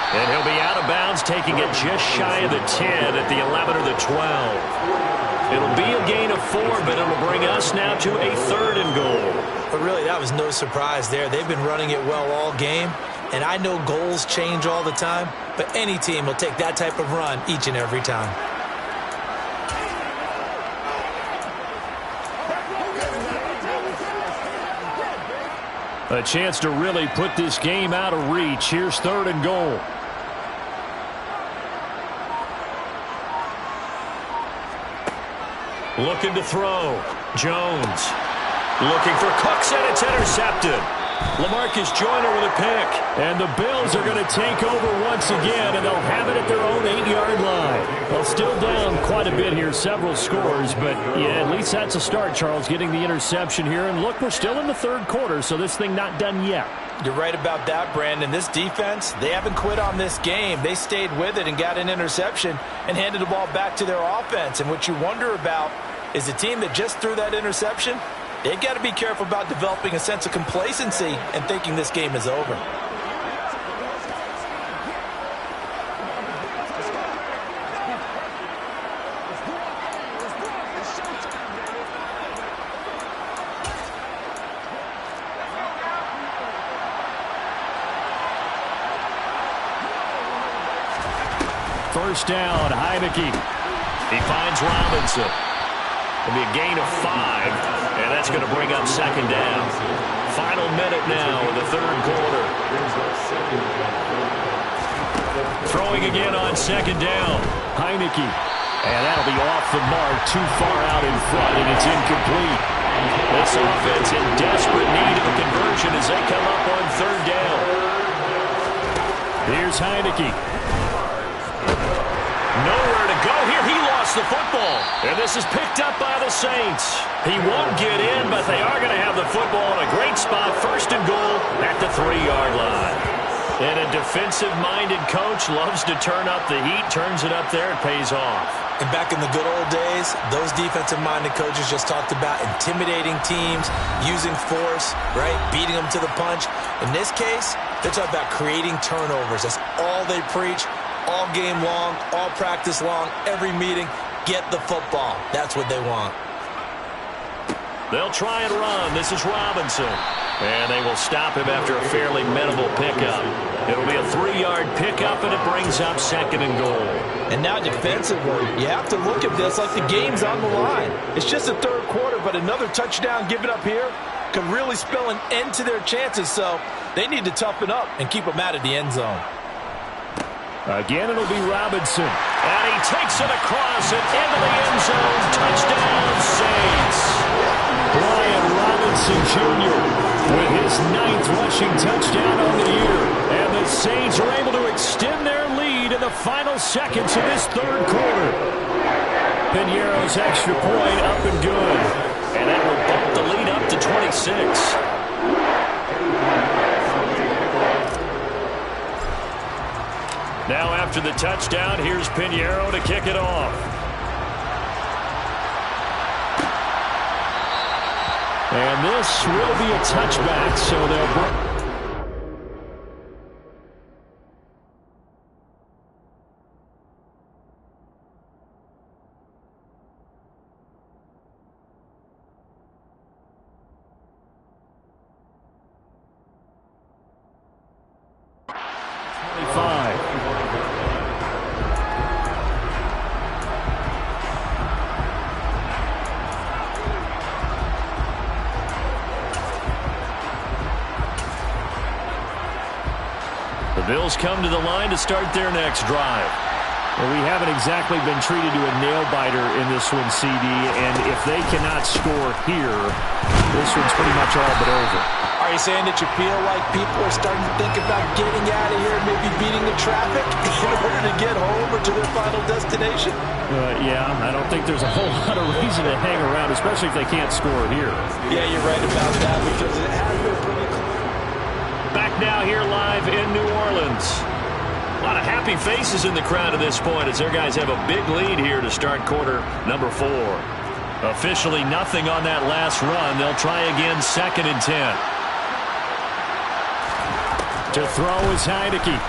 And he'll be out of bounds, taking it just shy of the 10 at the 11 or the 12. It'll be a gain of 4, but it'll bring us now to a 3rd and goal. But really, that was no surprise there. They've been running it well all game, and I know goals change all the time, but any team will take that type of run each and every time. A chance to really put this game out of reach. Here's 3rd and goal. Looking to throw. Jones. Looking for Cooks, and it's intercepted. LaMarcus Joyner with a pick. And the Bills are going to take over once again, and they'll have it at their own 8-yard line. Well, still down quite a bit here, several scores, but yeah, at least that's a start, Charles, getting the interception here. And look, we're still in the 3rd quarter, so this thing not done yet. You're right about that, Brandon. This defense, they haven't quit on this game. They stayed with it and got an interception and handed the ball back to their offense. And what you wonder about is the team that just threw that interception, they've got to be careful about developing a sense of complacency and thinking this game is over. First down, Heineke. He finds Robinson. It'll be a gain of 5, and that's going to bring up 2nd down. Final minute now in the 3rd quarter. Throwing again on 2nd down. Heineke. And that'll be off the mark, too far out in front, and it's incomplete. This offense in desperate need of a conversion as they come up on 3rd down. Here's Heineke. Nowhere to go here. He lost the football. And this is picked up by the Saints. He won't get in, but they are going to have the football in a great spot. First and goal at the 3-yard line. And a defensive-minded coach loves to turn up the heat, turns it up there, it pays off. And back in the good old days, those defensive-minded coaches just talked about intimidating teams, using force, right, beating them to the punch. In this case, they're talking about creating turnovers. That's all they preach, all game long, all practice long, every meeting. Get the football. That's what they want. They'll try and run. This is Robinson. And they will stop him after a fairly minimal pickup. It'll be a 3-yard pickup, and it brings up second and goal. And now defensively, you have to look at this like the game's on the line. It's just the third quarter, but another touchdown given up here could really spell an end to their chances. So they need to toughen up and keep them out of the end zone. Again, it'll be Robinson. And he takes it across and into the end zone. Touchdown, Saints. Brian Robinson Jr. with his 9th rushing touchdown on the year. And the Saints are able to extend their lead in the final seconds of this third quarter. Piñeiro's extra point up and good. And that will bump the lead up to 26. Now after the touchdown, here's Piñeiro to kick it off. And this will be a touchback, so they'll bring... Bills come to the line to start their next drive. Well, we haven't exactly been treated to a nail-biter in this one, CD, and if they cannot score here, this one's pretty much all but over. Are you saying that you feel like people are starting to think about getting out of here, maybe beating the traffic in order to get home or to their final destination? Yeah, I don't think there's a whole lot of reason to hang around, especially if they can't score here. Yeah, you're right about that because it has been pretty close. Back now here live in New Orleans. A lot of happy faces in the crowd at this point as their guys have a big lead here to start quarter number 4. Officially nothing on that last run. They'll try again, 2nd and 10. To throw is Heineke.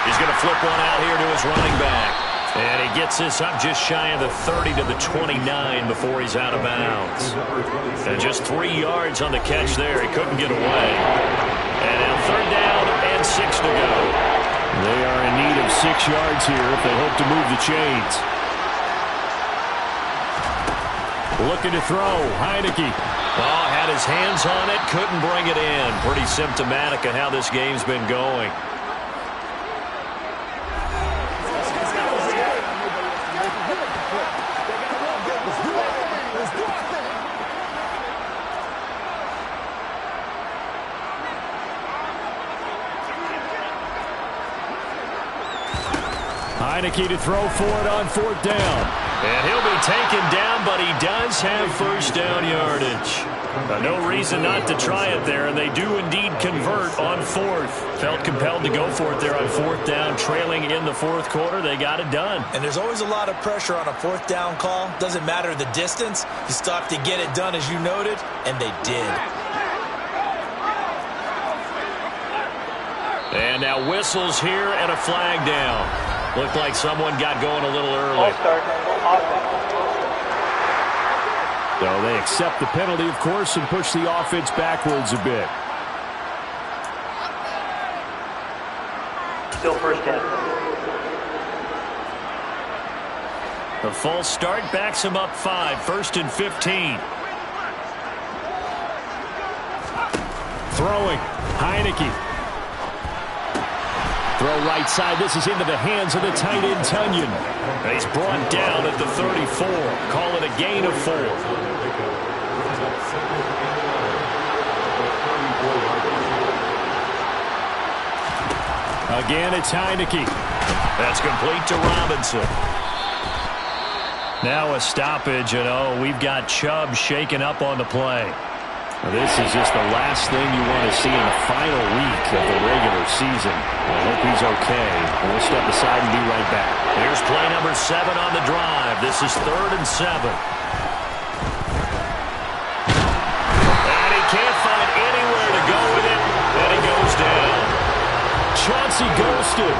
He's going to flip one out here to his running back. And he gets this up just shy of the 30 to the 29 before he's out of bounds. And just 3 yards on the catch there. He couldn't get away. And now 3rd down and 6 to go. They are in need of 6 yards here if they hope to move the chains. Looking to throw. Heineke. Oh, had his hands on it. Couldn't bring it in. Pretty symptomatic of how this game's been going. Heineke to throw for it on 4th down. And he'll be taken down, but he does have first down yardage. No reason not to try it there, and they do indeed convert on 4th. Felt compelled to go for it there on 4th down, trailing in the 4th quarter. They got it done. And there's always a lot of pressure on a 4th down call. Doesn't matter the distance. You still have to get it done, as you noted, and they did. And now whistles here and a flag down. Looked like someone got going a little early. All-start, offense. So they accept the penalty, of course, and push the offense backwards a bit. Still first down. The false start backs him up 5. 1st and 15. Throwing. Heineke. Throw right side. This is into the hands of the tight end, Tunyon. He's brought down at the 34. Call it a gain of 4. Again, it's Heineke. That's complete to Robinson. Now a stoppage, and we've got Chubb shaken up on the play. This is just the last thing you want to see in the final week of the regular season. I hope he's okay. We'll step aside and be right back. Here's play number 7 on the drive. This is 3rd and 7. And he can't find anywhere to go with it, and he goes down. Chauncey ghosted.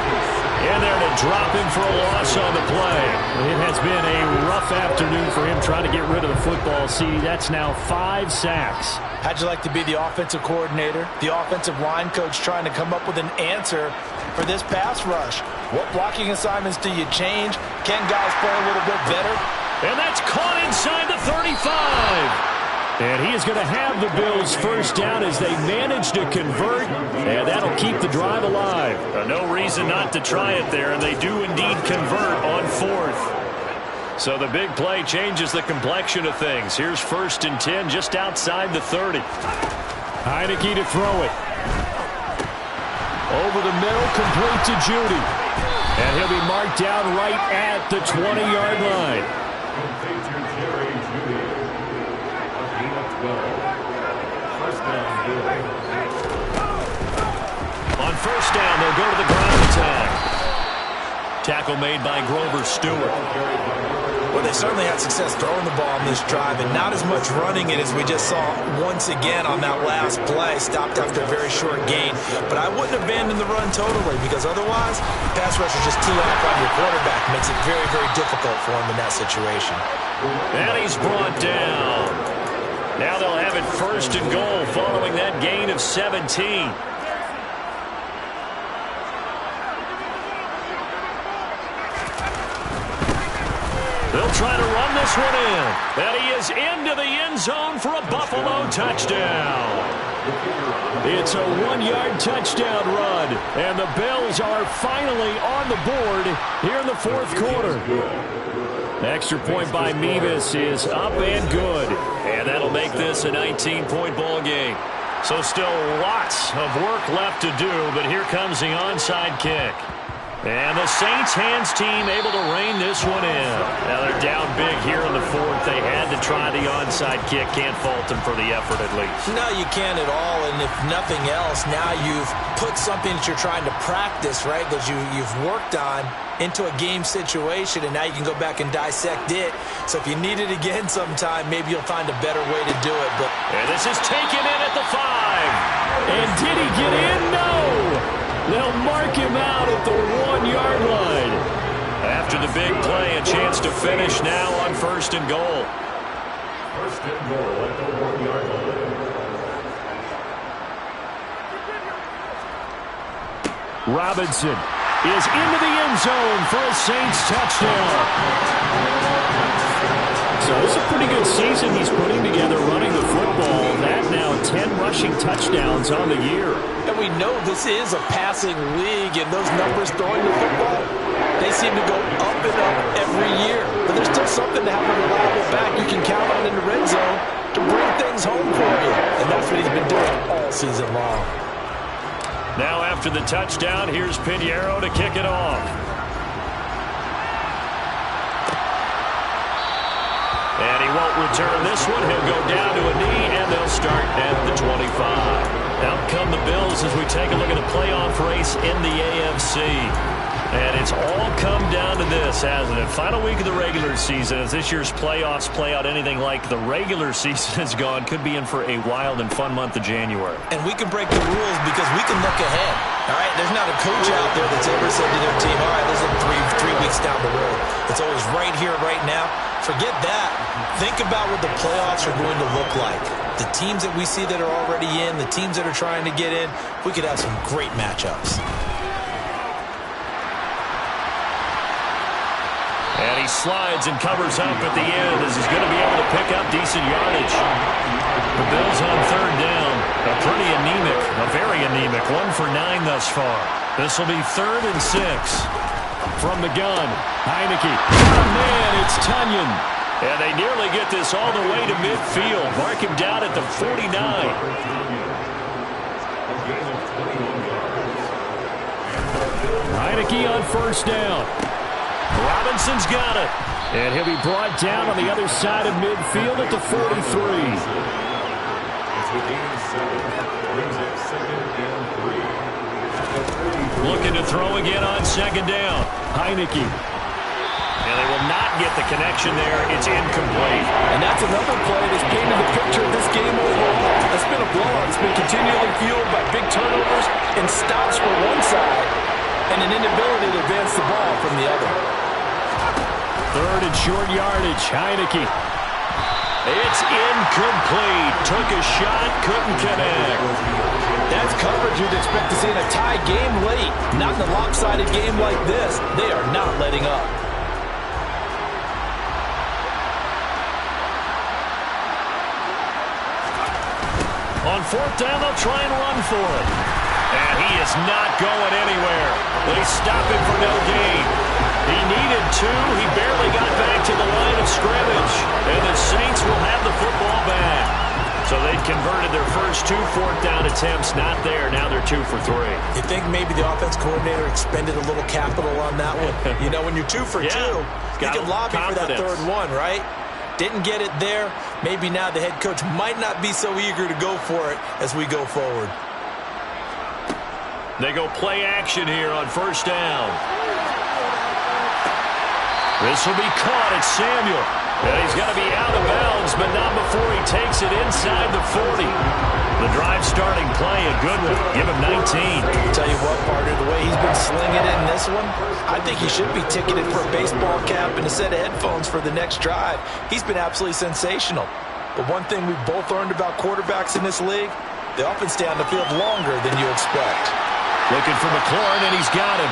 And there to drop him for a loss on the play. It has been a rough afternoon for him trying to get rid of the football. See, that's now 5 sacks. How'd you like to be the offensive coordinator, the offensive line coach trying to come up with an answer for this pass rush? What blocking assignments do you change? Can guys play a little bit better? And that's caught inside the 35. And he is going to have the Bills first down as they manage to convert, and that'll keep the drive alive. No reason not to try it there, and they do indeed convert on 4th. So the big play changes the complexion of things. Here's 1st and 10 just outside the 30. Heineke to throw it. Over the middle, complete to Judy. And he'll be marked down right at the 20-yard line. On 1st down, they'll go to the ground attack. Tackle made by Grover Stewart. Well, they certainly had success throwing the ball on this drive, and not as much running it as we just saw once again on that last play. Stopped after a very short gain. But I wouldn't abandon the run totally, because otherwise, pass rush is just too off on your quarterback. Makes it very, very difficult for him in that situation. And he's brought down. Now they'll have it 1st and goal following that gain of 17. They'll try to run this one in. And he is into the end zone for a Buffalo touchdown. It's a 1-yard touchdown run. And the Bills are finally on the board here in the 4th quarter. Extra point by Mevis is up and good. And that'll make this a 19-point ball game. So still lots of work left to do, but here comes the onside kick. And the Saints hands team able to rein this one in. Now they're down big here in the 4th. They had to try the onside kick. Can't fault them for the effort at least. No, you can't at all. And if nothing else, now you've put something that you're trying to practice, right, that you've worked on into a game situation, and now you can go back and dissect it. So if you need it again sometime, maybe you'll find a better way to do it. But and this is taken in at the 5. And did he get in? No. They'll mark him out at the 1-yard line. After the big play, a chance to finish now on 1st and goal. 1st and goal at the 1-yard line. Robinson is into the end zone for a Saints touchdown. So it's a pretty good season he's putting together running the football. That now 10 rushing touchdowns on the year. And we know this is a passing league, and those numbers throwing the football, they seem to go up and up every year. But there's still something to have a reliable back you can count on in the red zone to bring things home for you. And that's what he's been doing all season long. Now after the touchdown, here's Pinheiro to kick it off. And he won't return this one. He'll go down to a knee, and they'll start at the 25. Out come the Bills as we take a look at the playoff race in the AFC. And it's all come down to this, hasn't it? Final week of the regular season. As this year's playoffs play out anything like the regular season has gone, could be in for a wild and fun month of January. And we can break the rules because we can look ahead. All right, there's not a coach out there that's ever said to their team, all right, this is three weeks down the road. It's always right here, right now. Forget that. Think about what the playoffs are going to look like. The teams that we see that are already in, the teams that are trying to get in, we could have some great matchups. And he slides and covers up at the end as he's going to be able to pick up decent yardage. The Bills on 3rd down. A pretty anemic, a very anemic 1 for 9 thus far. This will be 3rd and 6. From the gun, Heineke. Oh, man, it's Tunyon. And they nearly get this all the way to midfield. Mark him down at the 49. Heineke on first down. Robinson's got it. And he'll be brought down on the other side of midfield at the 43. Looking to throw again on second down. Heineke. And they will not get the connection there. It's incomplete. And that's another play that's painted the picture of this game overall. It's been a blowout. It's been continually fueled by big turnovers and stops for one side and an inability to advance the ball from the other. Third and short yardage. Heineke. It's incomplete. Took a shot, couldn't connect. That's coverage you'd expect to see in a tie game late. Not in a lopsided game like this. They are not letting up. On fourth down, they'll try and run for it. And he is not going anywhere. They stop him for no gain. He needed two. He barely got back to the line of scrimmage. And the Saints will have the football back. So they've converted their first 2 fourth-down attempts. Not there. Now they're 2 for 3. You think maybe the offense coordinator expended a little capital on that one? You know, when you're 2 for 2, you can lobby for that third one, right? Didn't get it there. Maybe now the head coach might not be so eager to go for it as we go forward. They go play action here on first down. This will be caught. It's Samuel. And he's got to be out of bounds, but not before he takes it inside the 40. The drive starting play, a good one. Give him 19. Tell you what, partner, the way he's been slinging it in this one, I think he should be ticketed for a baseball cap and a set of headphones for the next drive. He's been absolutely sensational. But one thing we've both learned about quarterbacks in this league, they often stay on the field longer than you expect. Looking for McLaurin, and he's got him.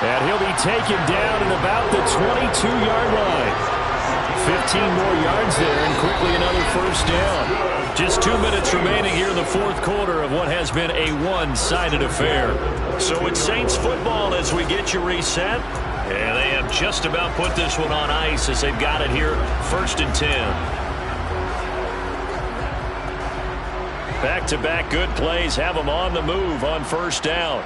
And he'll be taken down at about the 22-yard line. 15 more yards there, and quickly another first down. Just 2 minutes remaining here in the fourth quarter of what has been a one-sided affair. So it's Saints football as we get you reset. And they have just about put this one on ice as they've got it here, 1st and 10. Back-to-back good plays have them on the move on first down.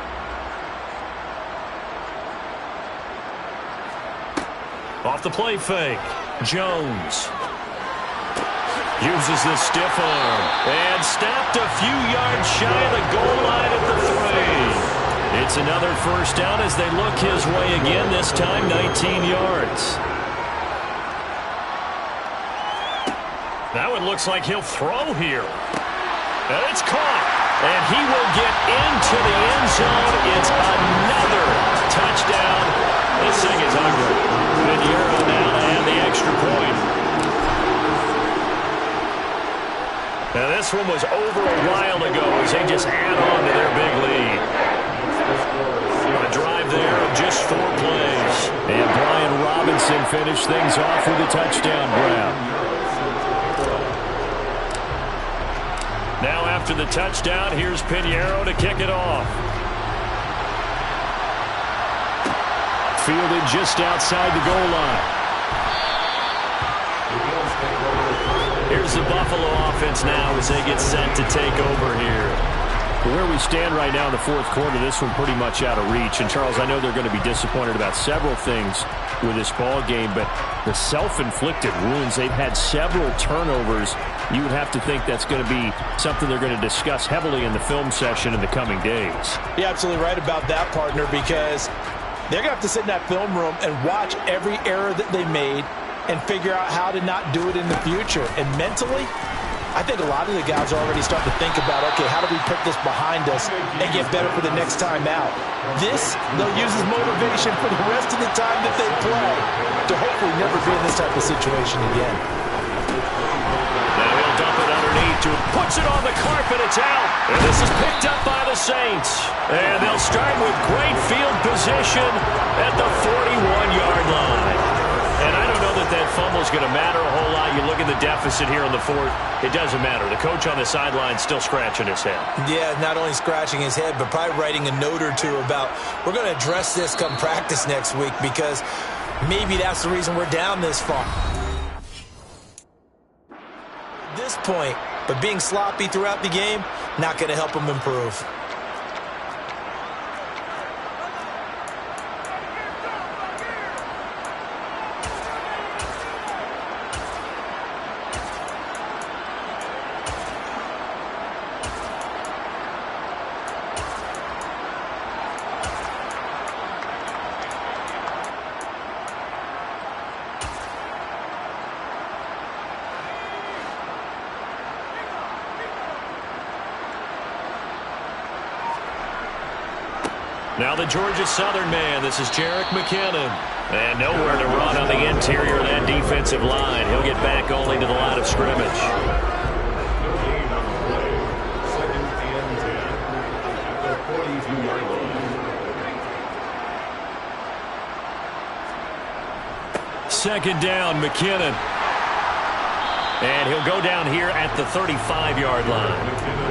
Off the play fake. Jones uses the stiff arm and stopped a few yards shy of the goal line at the 3. It's another first down as they look his way again, this time 19 yards. Now it looks like he'll throw here. And it's caught. And he will get into the end zone. It's another touchdown. This thing is ugly. Pinheiro now to have the extra point. Now this one was over a while ago as they just add on to their big lead. A drive there of just 4 plays. And Brian Robinson finished things off with a touchdown grab. Now after the touchdown, here's Pinheiro to kick it off. Fielded just outside the goal line. Here's the Buffalo offense now as they get set to take over here. Where we stand right now in the fourth quarter, this one pretty much out of reach. And, Charles, I know they're going to be disappointed about several things with this ball game, but the self-inflicted wounds, they've had several turnovers. You would have to think that's going to be something they're going to discuss heavily in the film session in the coming days. You're absolutely right about that, partner, because they're going to have to sit in that film room and watch every error that they made and figure out how to not do it in the future. And mentally, I think a lot of the guys are already starting to think about, okay, how do we put this behind us and get better for the next time out? This, they'll use as motivation for the rest of the time that they play to hopefully never be in this type of situation again. Now he'll dump it underneath, puts it on the carpet, it's out. And this is picked up by the Saints. And they'll start with great field position at the 41-yard line. And I don't know that that fumble is going to matter a whole lot. You look at the deficit here in the fourth, it doesn't matter. The coach on the sideline still scratching his head. Yeah, not only scratching his head, but probably writing a note or two about, we're going to address this come practice next week because maybe that's the reason we're down this far. At this point, but being sloppy throughout the game, not going to help him improve. Now the Georgia Southern man. This is Jerick McKinnon. And nowhere to run on the interior of that defensive line. He'll get back only to the line of scrimmage. Second down, McKinnon. And he'll go down here at the 35-yard line.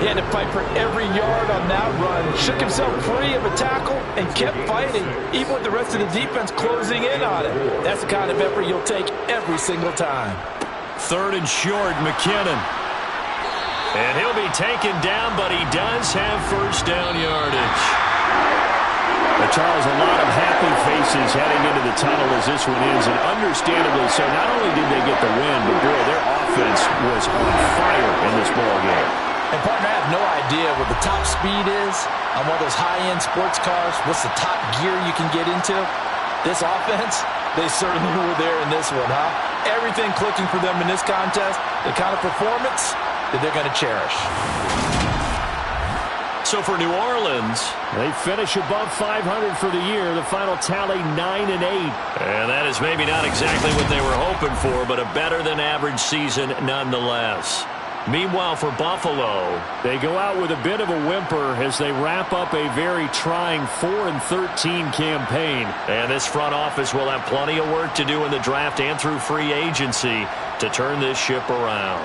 He had to fight for every yard on that run. Shook himself free of a tackle and kept fighting, even with the rest of the defense closing in on him. That's the kind of effort you'll take every single time. Third and short, McKinnon. And he'll be taken down, but he does have first down yardage. Charles, a lot of happy faces heading into the tunnel as this one ends, and understandably so. Not only did they get the win, but boy, their offense was on fire in this ball game. And partner, I have no idea what the top speed is on one of those high-end sports cars. What's the top gear you can get into? This offense, they certainly were there in this one, huh? Everything clicking for them in this contest, the kind of performance that they're going to cherish. So for New Orleans, they finish above 500 for the year. The final tally 9-8. And that is maybe not exactly what they were hoping for, but a better than average season nonetheless. Meanwhile, for Buffalo, they go out with a bit of a whimper as they wrap up a very trying 4-13 campaign. And this front office will have plenty of work to do in the draft and through free agency to turn this ship around.